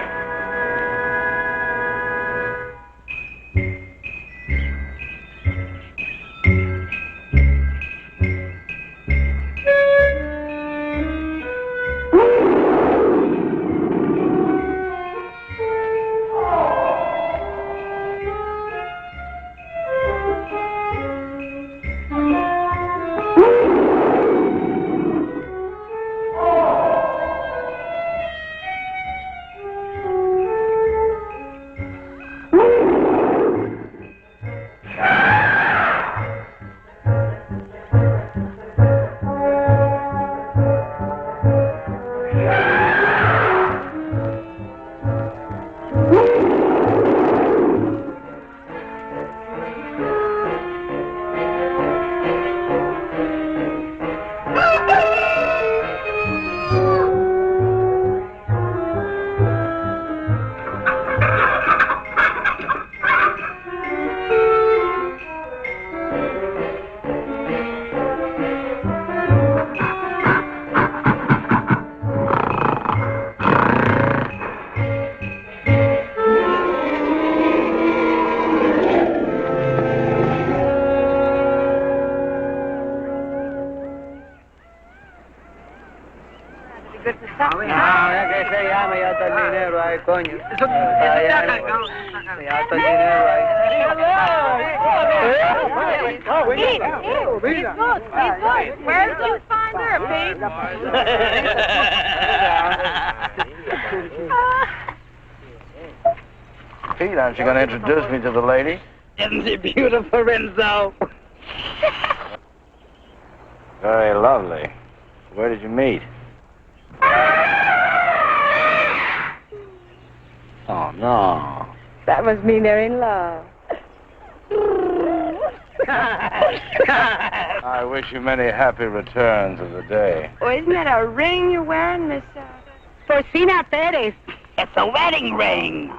Where did you find her, Pete? Pete, aren't you going to introduce me to the lady? Isn't she beautiful, Renzo? Very lovely. Where did you meet? Oh, no. That must mean they're in love. I wish you many happy returns of the day. Oh, isn't that a ring you're wearing, Miss Porcina Perez? It's a wedding ring.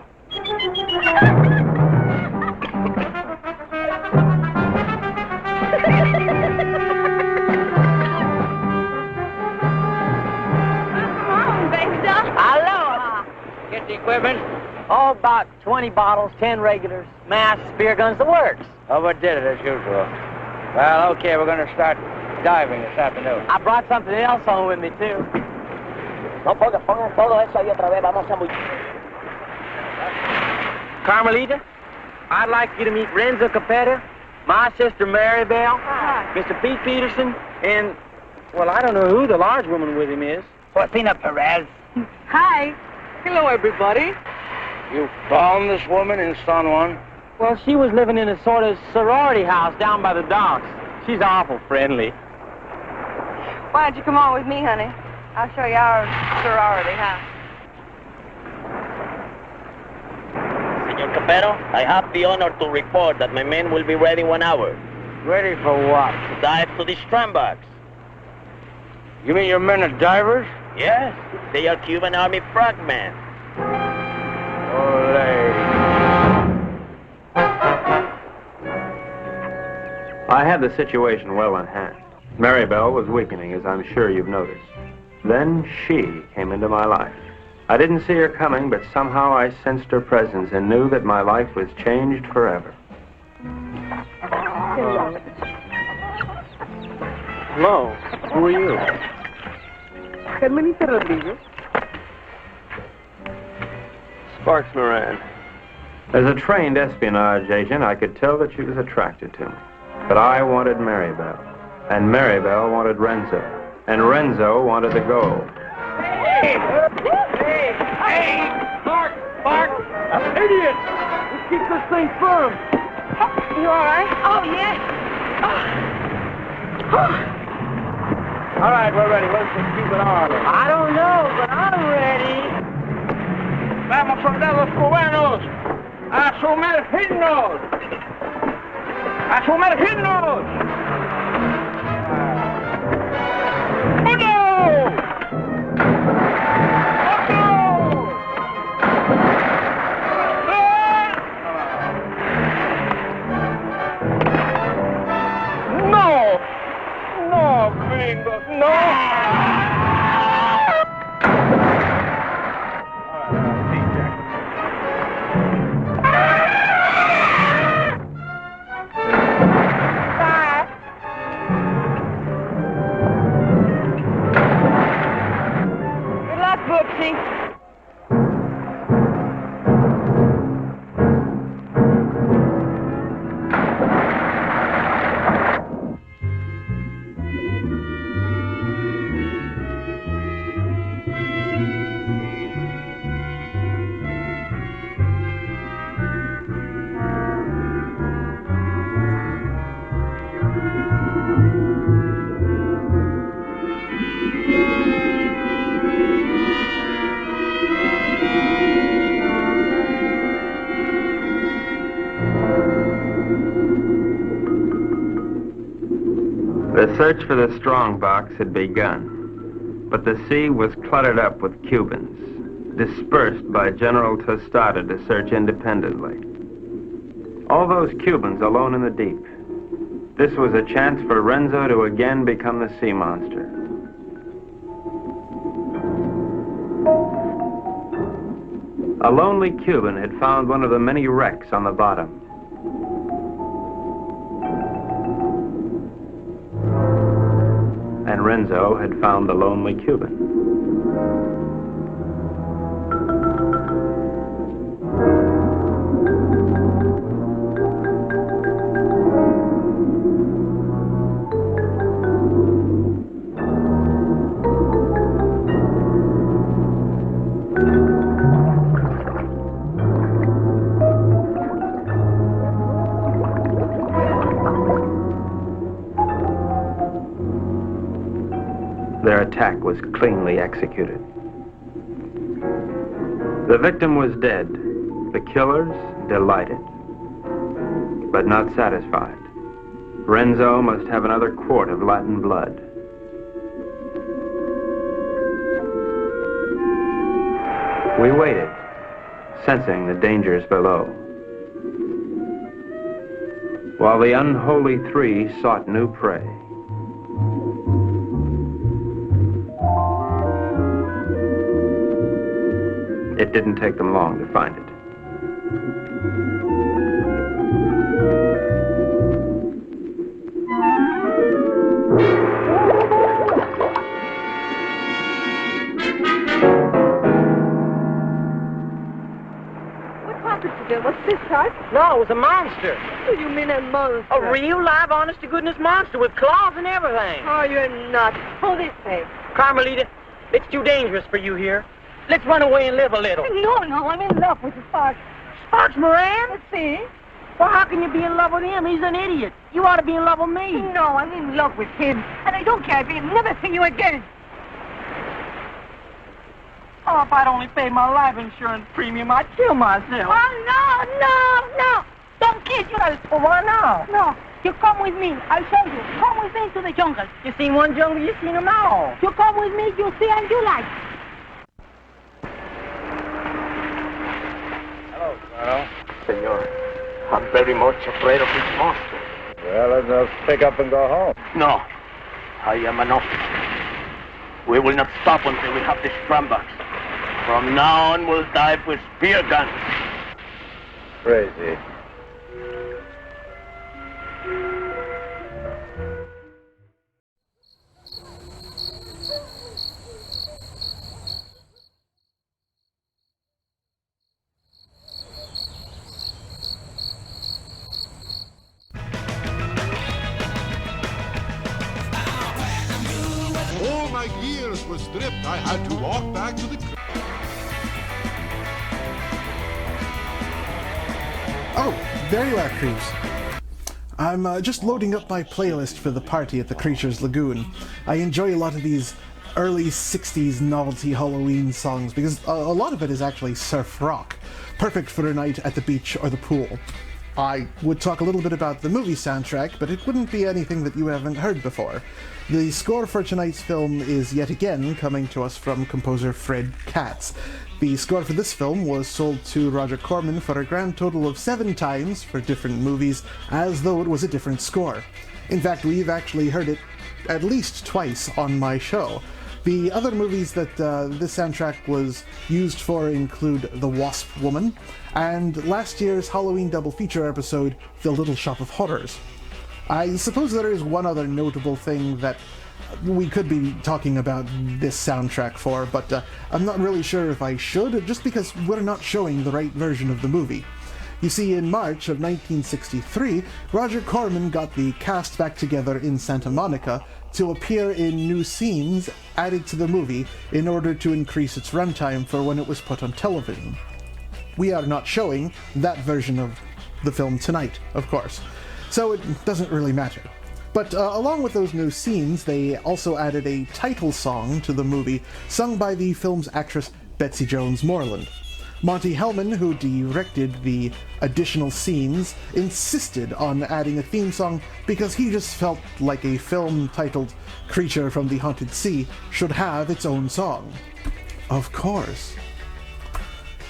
Aloha. Get the equipment. Oh, about 20 bottles, 10 regulars, masks, spear guns, the works. Overdid it as usual. Well, okay, we're going to start diving this afternoon. I brought something else on with me, too. No, pongan todo eso ahí otra vez. Vamos a muy... Carmelita, I'd like you to meet Renzo Capetta, my sister Maribel, Mr. Pete Peterson, and, well, I don't know who the large woman with him is. Porcina Perez. Hi. Hello, everybody. You found this woman in San Juan? Well, she was living in a sort of sorority house down by the docks. She's awful friendly. Why don't you come on with me, honey? I'll show you our sorority house. Senor Capero, I have the honor to report that my men will be ready in 1 hour. Ready for what? To dive to the strandbox. You mean your men are divers? Yes, they are Cuban Army frogmen. I had the situation well in hand. Maribel was weakening, as I'm sure you've noticed. Then she came into my life. I didn't see her coming, but somehow I sensed her presence and knew that my life was changed forever. Hello, who are you? Carmelita Rodriguez. Sparks Moran. As a trained espionage agent, I could tell that she was attracted to me. But I wanted Maribel, and Maribel wanted Renzo. and Renzo wanted to go. Hey! Mark! Idiot! Let's keep this thing firm. You all right? Oh, yes. All right, we're ready. Let's just keep it on. I don't know, but I'm ready. Vamos, soldados cubanos, a sumergirnos. A sumergirnos. Good luck, Brooksy. The search for the strongbox had begun, but the sea was cluttered up with Cubans, dispersed by General Tostada to search independently. All those Cubans alone in the deep. This was a chance for Renzo to again become the sea monster. A lonely Cuban had found one of the many wrecks on the bottom. And Renzo had found the lonely Cuban. Their attack was cleanly executed. The victim was dead, the killers delighted, but not satisfied. Renzo must have another quart of Latin blood. We waited, sensing the dangers below, while the unholy three sought new prey. It didn't take them long to find it. What happened to them? What's this, Tart? No, it was a monster. What do you mean a monster? A real, live, honest-to-goodness monster with claws and everything. Oh, you're nuts. Hold this way. Carmelita, it's too dangerous for you here. Let's run away and live a little. No, I'm in love with Sparks. Sparks Moran? Let's see. Well, how can you be in love with him? He's an idiot. You ought to be in love with me. No, I'm in love with him. And I don't care if he'll never see you again. Oh, if I'd only paid my life insurance premium, I'd kill myself. Oh, no. Don't kid yourself. Well, why not? No. You come with me. I'll show you. Come with me to the jungle. You seen one jungle, you seen them all. You come with me, you see and you like. Hello, Colonel. Senor, I'm very much afraid of this monster. Well, let's pick up and go home. No, I am an officer. We will not stop until we have this strongbox. From now on, we'll dive with spear guns. Crazy. my gears were stripped, I had to walk back to the... Oh, there you are, creeps. I'm just loading up my playlist for the party at the Creatures Lagoon. I enjoy a lot of these early 60s novelty Halloween songs because a lot of it is actually surf rock, perfect for a night at the beach or the pool. I would talk a little bit about the movie soundtrack, but it wouldn't be anything that you haven't heard before. The score for tonight's film is yet again coming to us from composer Fred Katz. The score for this film was sold to Roger Corman for a grand total of 7 times for different movies, as though it was a different score. In fact, we've actually heard it at least twice on my show. The other movies that this soundtrack was used for include The Wasp Woman, and last year's Halloween double feature episode, The Little Shop of Horrors. I suppose there is one other notable thing that we could be talking about this soundtrack for, but I'm not really sure if I should, just because we're not showing the right version of the movie. You see, in March of 1963, Roger Corman got the cast back together in Santa Monica to appear in new scenes added to the movie in order to increase its runtime for when it was put on television. We are not showing that version of the film tonight, of course, so it doesn't really matter. But along with those new scenes, they also added a title song to the movie, sung by the film's actress Betsy Jones Moreland. Monty Hellman, who directed the additional scenes, insisted on adding a theme song because he just felt like a film titled Creature from the Haunted Sea should have its own song. Of course.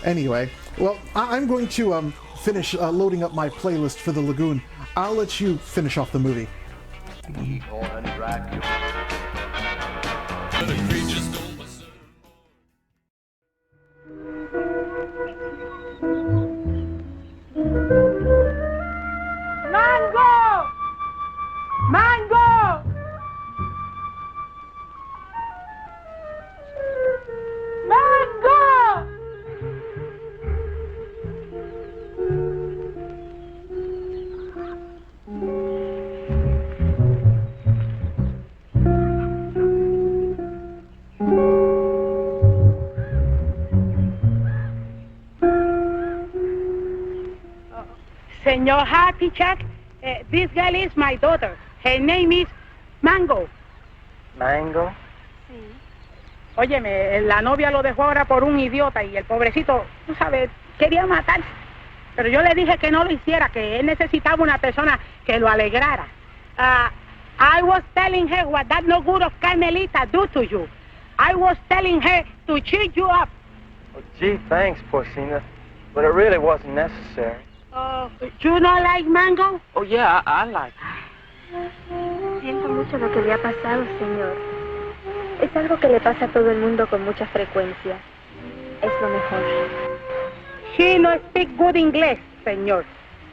Anyway, well, I'm going to finish loading up my playlist for the Lagoon. I'll let you finish off the movie. Mango! Mango! Mango! Senor Happy Chuck, this girl is my daughter. Her name is Mango. ¿Mango? Sí. Óyeme, la novia lo dejó ahora por un idiota y el pobrecito, tú sabes, quería matarse. Pero yo le dije que no lo hiciera, que él necesitaba una persona que lo alegrara. I was telling her what that no good of Carmelita do to you. I was telling her to cheer you up. Well, gee, thanks, Porcina. But it really wasn't necessary. You not like Mango? Oh, yeah, I like it. Siento mucho lo que le ha pasado, señor. Es algo que le pasa a todo el mundo con mucha frecuencia. Es lo mejor. She no speak good English, señor.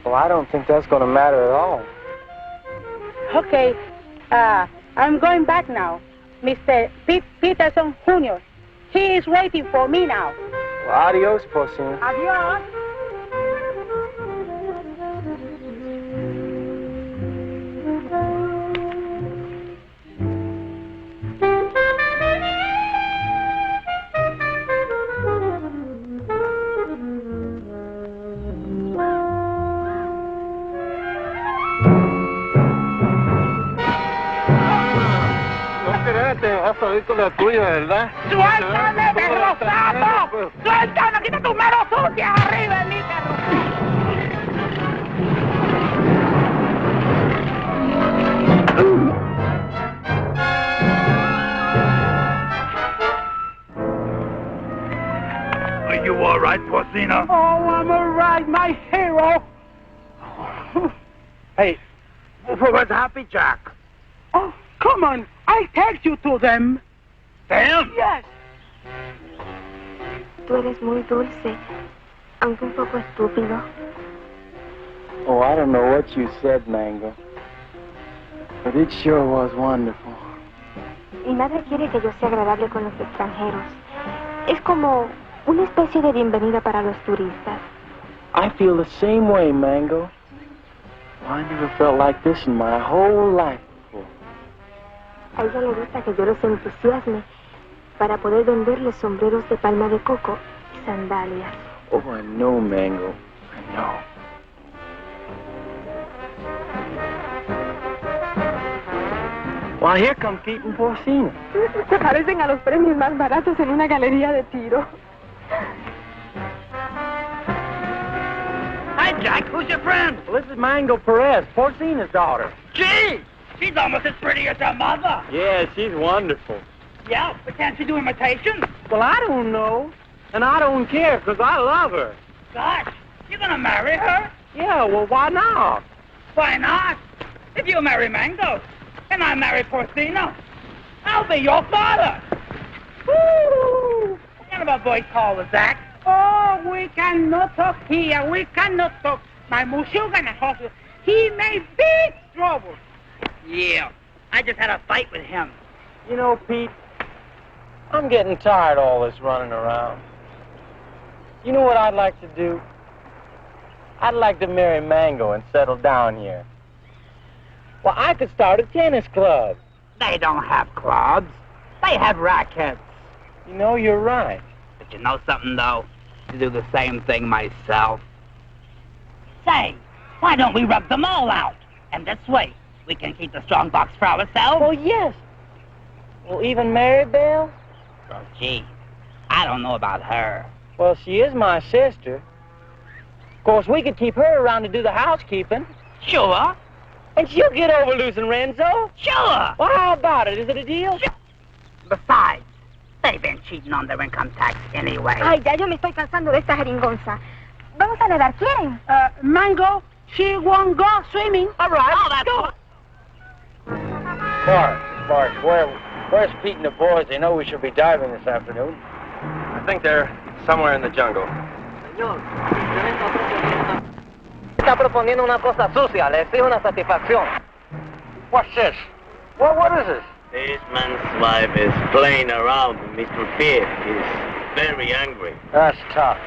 Well, I don't think that's going to matter at all. Okay, I'm going back now. Mr. Pete Peterson, Jr. He is waiting for me now. Well, adios, Porcina. Adios. Vas a ir con la tuya, ¿verdad? ¡Suéltame, perro sapo! ¡Suéltame! ¡Quita tus manos sucias arriba de mí, perro! Are you all right, Porcina? Oh, I'm all right, my hero. Hey, where's Happy Jack? Oh, come on. I'll take you to them. Them? Yes. Tú eres muy dulce, aunque un poco estúpido. Oh, I don't know what you said, Mango. But it sure was wonderful. Mi madre quiere que yo sea agradable con los extranjeros. Es como una especie de bienvenida para los turistas. I feel the same way, Mango. I never felt like this in my whole life before. A ella le gusta que yo los entusiasme para poder venderles sombreros de palma de coco y sandalias. Oh, I know, Mango. I know. Well, here come Pete and Porcina. Se parecen a los premios más baratos en una galería de tiro. Hi, Jack. Who's your friend? Well, this is Mango Perez, Porcina's daughter. Gee, she's almost as pretty as her mother. Yeah, she's wonderful. Yeah, but can't she do imitations? Well, I don't know. And I don't care, because I love her. Gosh, you're gonna marry her? Yeah, well, why not? Why not? If you marry Mango, and I marry Porcina, I'll be your father. Woo! What kind of a voice call is that? Oh, we cannot talk here. We cannot talk. My Mushugan hospital. He made big trouble. Yeah, I just had a fight with him. You know, Pete, I'm getting tired of all this running around. You know what I'd like to do? I'd like to marry Mango and settle down here. Well, I could start a tennis club. They don't have clubs. They have rackets. You know, you're right. But you know something, though? To do the same thing myself. Say, why don't we rub them all out? And this way, we can keep the strong box for ourselves. Oh, yes. Well, even Maribel? Oh, gee, I don't know about her. Well, she is my sister. Of course, we could keep her around to do the housekeeping. Sure. And she'll get over losing Renzo. Sure. Well, how about it? Is it a deal? Sure. Besides, they've been cheating on their income tax anyway. Ay, ya yo me estoy cansando de esta jeringonza. Vamos a nadar, ¿quieren? Mango, she won't go swimming. All right. Oh, that's good. Mark, where's Pete and the boys? They know we should be diving this afternoon. I think they're somewhere in the jungle. Señor, está proponiendo una cosa sucia. Le exijo una satisfacción. What's this? What is this? This man's wife is playing around with Mr. Pete. He's very angry. That's tough.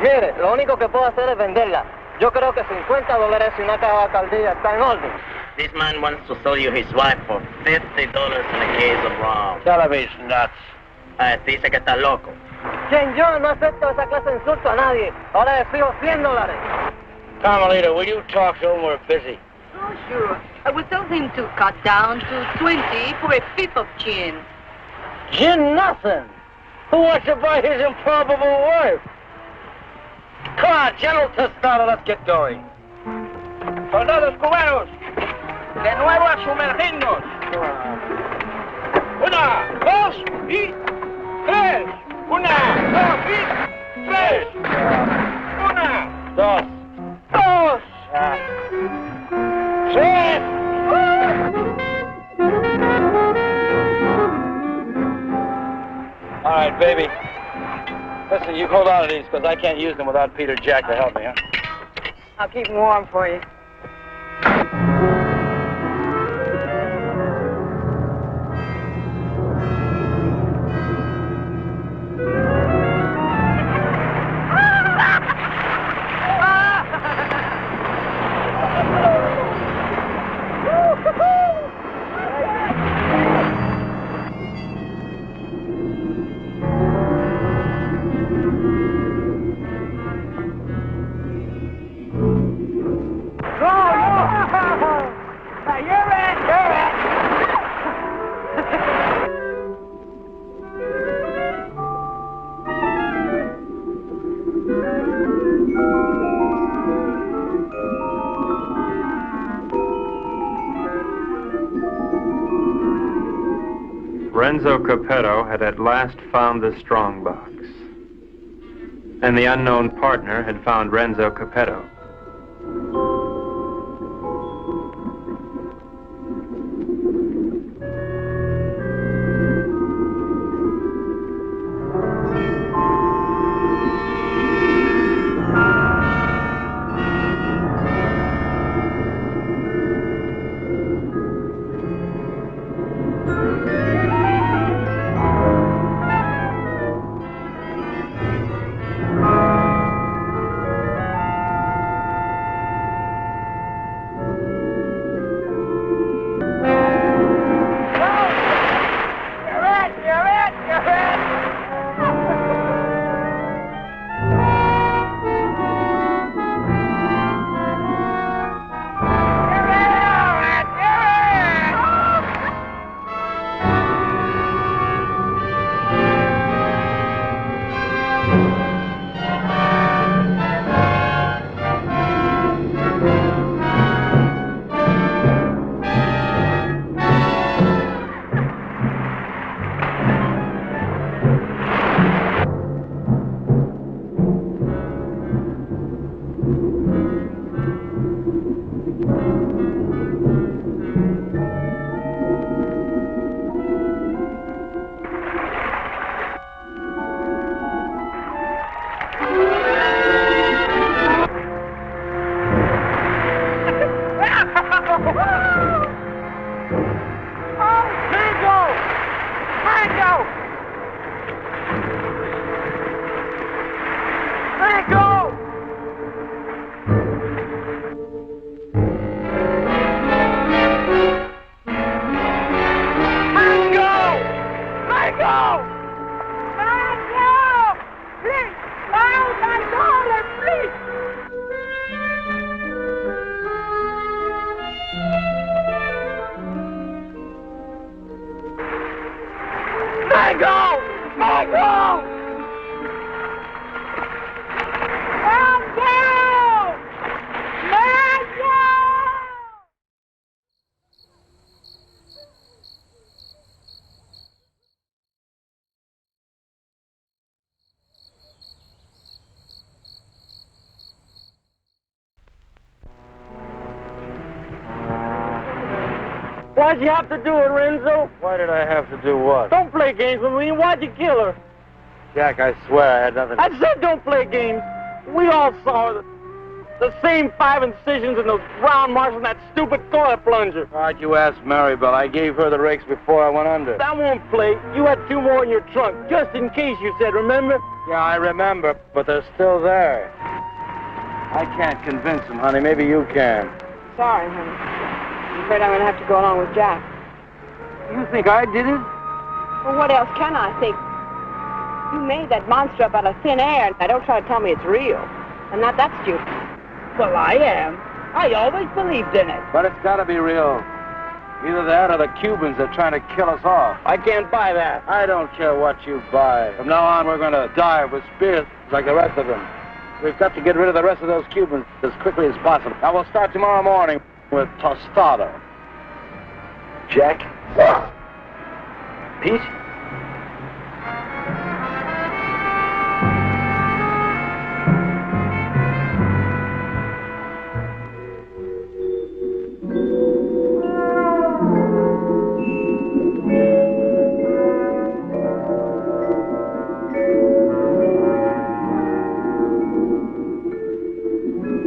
Mire, lo único que puedo hacer es venderla. Yo creo que $50 y una caja de alcaldía está en orden. This man wants to sell you his wife for $50 and a case of rum. Tell him he's nuts. Dice que está loco. Quien yo no acepto esa clase de insulto a nadie. Ahora le exijo $100. Carmelita, will you talk to him? We're busy. Oh, sure. I will tell him to cut down to 20 for a fifth of gin. Gin nothing. Who wants to buy his improbable wife? Come on, General Tostado, let's get going. Soldados cubanos, de nuevo a sumergirnos. 1, 2 y 3. 1, 2 y 3. 1, 2, 2, 3. All right, baby. Listen, you hold on to these, because I can't use them without Peter Jack to help me, huh? I'll keep them warm for you. Renzo Capetto had at last found the strongbox. And the unknown partner had found Renzo Capetto. Mango! Mango! Please! $1,000, please! Mango! Mango! Mango! Mango! Why'd you have to do it, Renzo? Why did I have to do what? Don't play games with me. Why'd you kill her? Jack, I swear I had nothing. I said don't play games. We all saw the same 5 incisions in those round marks on that stupid toilet plunger. Why'd you ask Maribel? I gave her the rakes before I went under. That won't play. You had 2 more in your trunk, just in case, you said, remember? Yeah, I remember, but they're still there. I can't convince them, honey. Maybe you can. Sorry, honey. I'm afraid I'm going to have to go along with Jack. You think I did it? Well, what else can I think? You made that monster up out of thin air. Now, don't try to tell me it's real. I'm not that stupid. Well, I am. I always believed in it. But it's got to be real. Either that or the Cubans are trying to kill us off. I can't buy that. I don't care what you buy. From now on, we're going to dive with spears like the rest of them. We've got to get rid of the rest of those Cubans as quickly as possible. Now, we'll start tomorrow morning with tostada. Jack? Pete?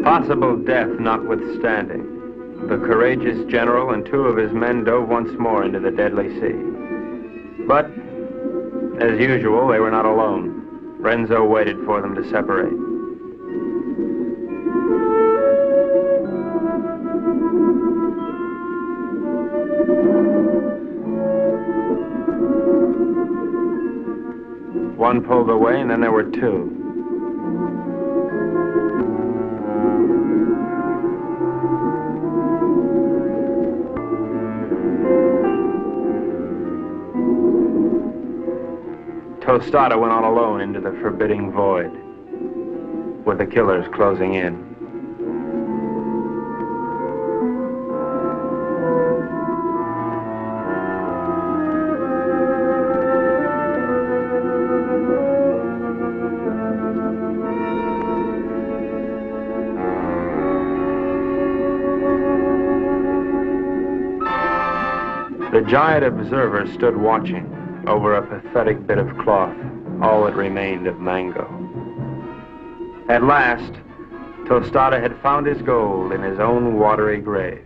Possible death notwithstanding, the courageous general and 2 of his men dove once more into the deadly sea. But, as usual, they were not alone. Renzo waited for them to separate. One pulled away, and then there were 2. Tostada went on alone into the forbidding void, with the killers closing in. The giant observer stood watching over a pathetic bit of cloth, all that remained of Mango. At last, Tostada had found his gold in his own watery grave.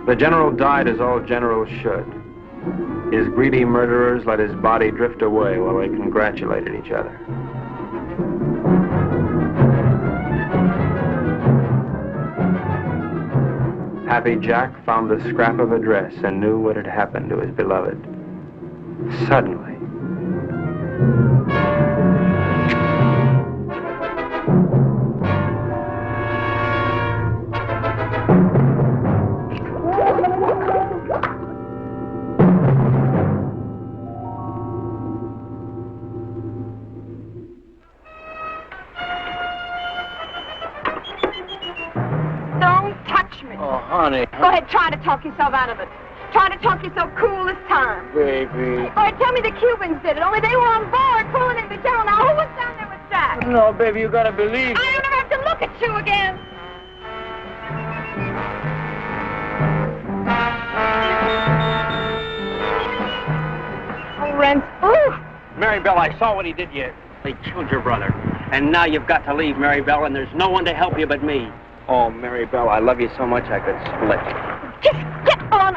The general died as all generals should. His greedy murderers let his body drift away while they congratulated each other. Happy Jack found the scrap of a dress and knew what had happened to his beloved. Suddenly, honey. Go ahead, try to talk yourself out of it. Try to talk yourself cool this time. Baby. Or tell me the Cubans did it, only they were on board pulling in the general. Now, who was down there with Jack? No, baby, you gotta believe. I don't ever have to look at you again. Mary Bell, I saw what he did to you. He killed your brother. And now you've got to leave, Mary Bell, and there's no one to help you but me. Oh, Mary Bell, I love you so much I could split. Just get on.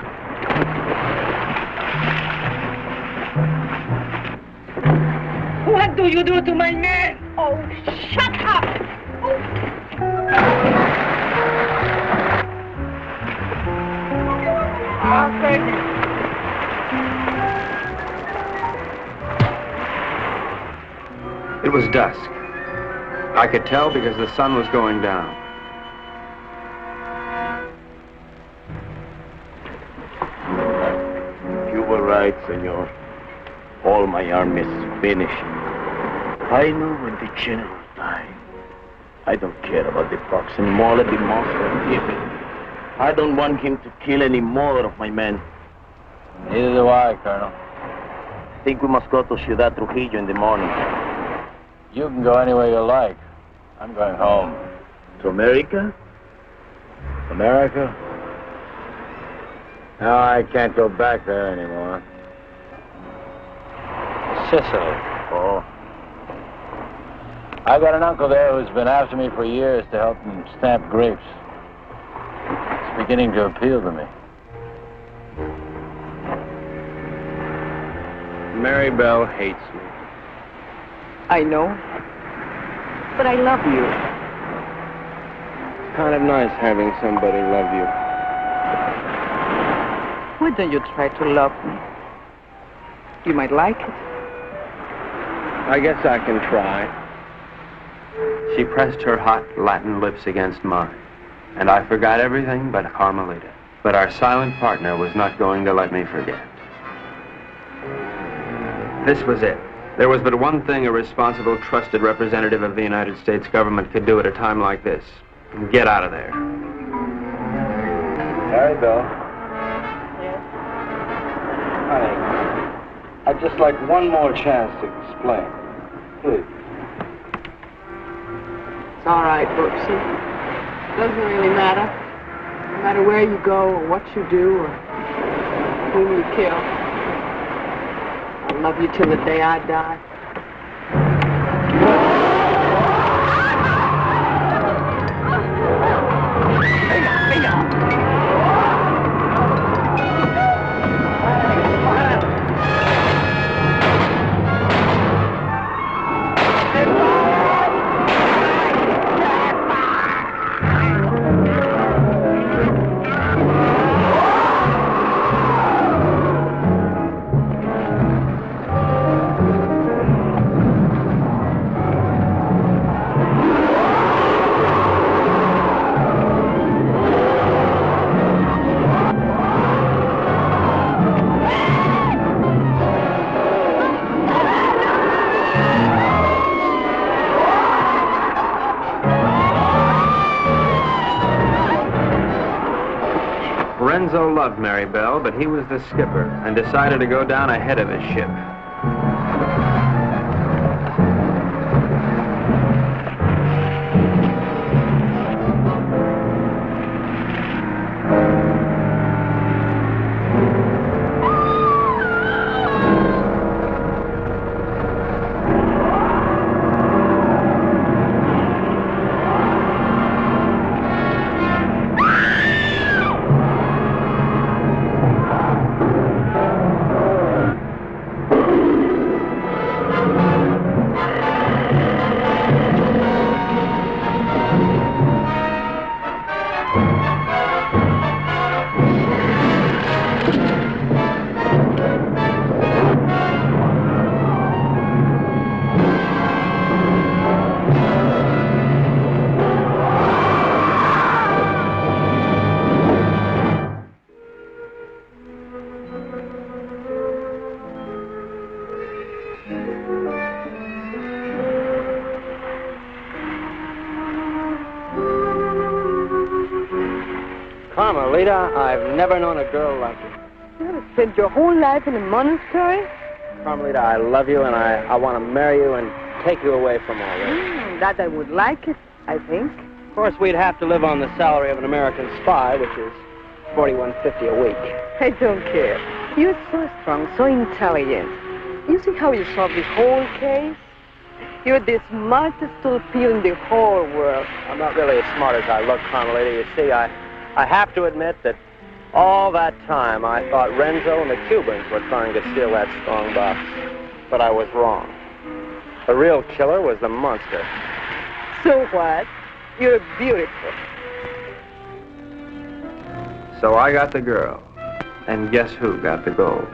What do you do to my man? Oh, shut up. I'll take it. It was dusk. I could tell because the sun was going down. You were right, senor. All my army is finished. I know when the general died. I don't care about the fox anymore. Let the monster keep it. I don't want him to kill any more of my men. Neither do I, Colonel. I think we must go to Ciudad Trujillo in the morning. You can go anywhere you like. I'm going home. To America? America? No, I can't go back there anymore. Sicily. Oh. I've got an uncle there who's been after me for years to help him stamp grapes. It's beginning to appeal to me. Mary Bell hates me. I know. But I love you. It's kind of nice having somebody love you. Why don't you try to love me? You might like it. I guess I can try. She pressed her hot Latin lips against mine, and I forgot everything but Carmelita. But our silent partner was not going to let me forget. This was it. There was but one thing a responsible, trusted representative of the United States government could do at a time like this. Get out of there. Mary Bell. Yes? Honey, I'd just like one more chance to explain. Please. It's all right, Brooksy. Doesn't really matter. No matter where you go or what you do or whom you kill. I'll love you till the day I die. Renzo loved Mary Bell, but he was the skipper and decided to go down ahead of his ship. Carmelita, I've never known a girl like you. You have spent your whole life in a monastery? Carmelita, I love you, and I want to marry you and take you away from all this. That I would like it, I think. Of course, we'd have to live on the salary of an American spy, which is $41.50 a week. I don't care. You're so strong, so intelligent. You see how you solved the whole case? You're the smartest little pea in the whole world. I'm not really as smart as I look, Carmelita. You see, I have to admit that all that time I thought Renzo and the Cubans were trying to steal that strong box. But I was wrong. The real killer was the monster. So what? You're beautiful. So I got the girl. And guess who got the gold?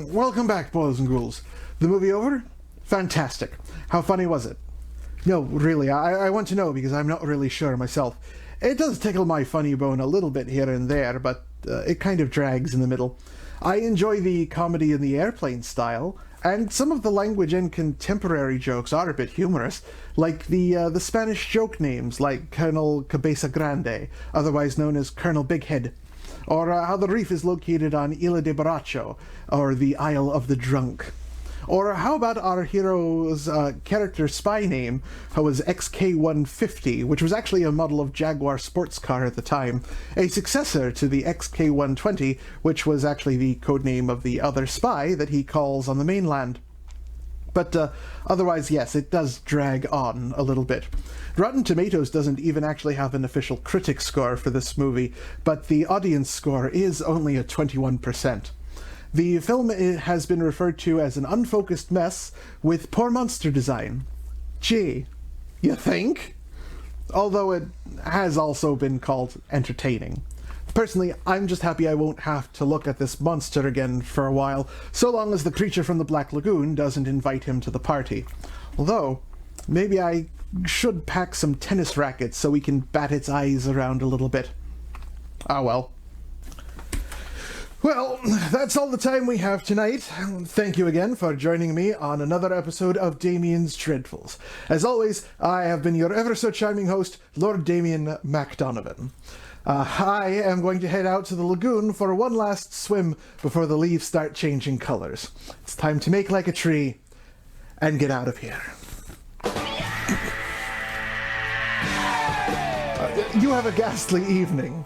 Welcome back, boys and ghouls. The movie over? Fantastic. How funny was it? No, really, I want to know because I'm not really sure myself. It does tickle my funny bone a little bit here and there, but it kind of drags in the middle. I enjoy the comedy in the airplane style, and some of the language and contemporary jokes are a bit humorous, like the Spanish joke names like Colonel Cabeza Grande, otherwise known as Colonel Big Head, or how the reef is located on Isla de Borracho, or the Isle of the Drunk. Or how about our hero's character spy name, who was XK150, which was actually a model of Jaguar sports car at the time, a successor to the XK120, which was actually the codename of the other spy that he calls on the mainland. But otherwise, yes, it does drag on a little bit. Rotten Tomatoes doesn't even actually have an official critic score for this movie, but the audience score is only at 21%. The film has been referred to as an unfocused mess with poor monster design. Gee, you think? Although it has also been called entertaining. Personally, I'm just happy I won't have to look at this monster again for a while, so long as the creature from the Black Lagoon doesn't invite him to the party. Although, maybe I should pack some tennis rackets so we can bat its eyes around a little bit. Ah well. Well, that's all the time we have tonight. Thank you again for joining me on another episode of Damian's Dreadfuls. As always, I have been your ever-so-charming host, Lord Damian MacDonovan. I am going to head out to the lagoon for one last swim before the leaves start changing colors. It's time to make like a tree and get out of here. You have a ghastly evening.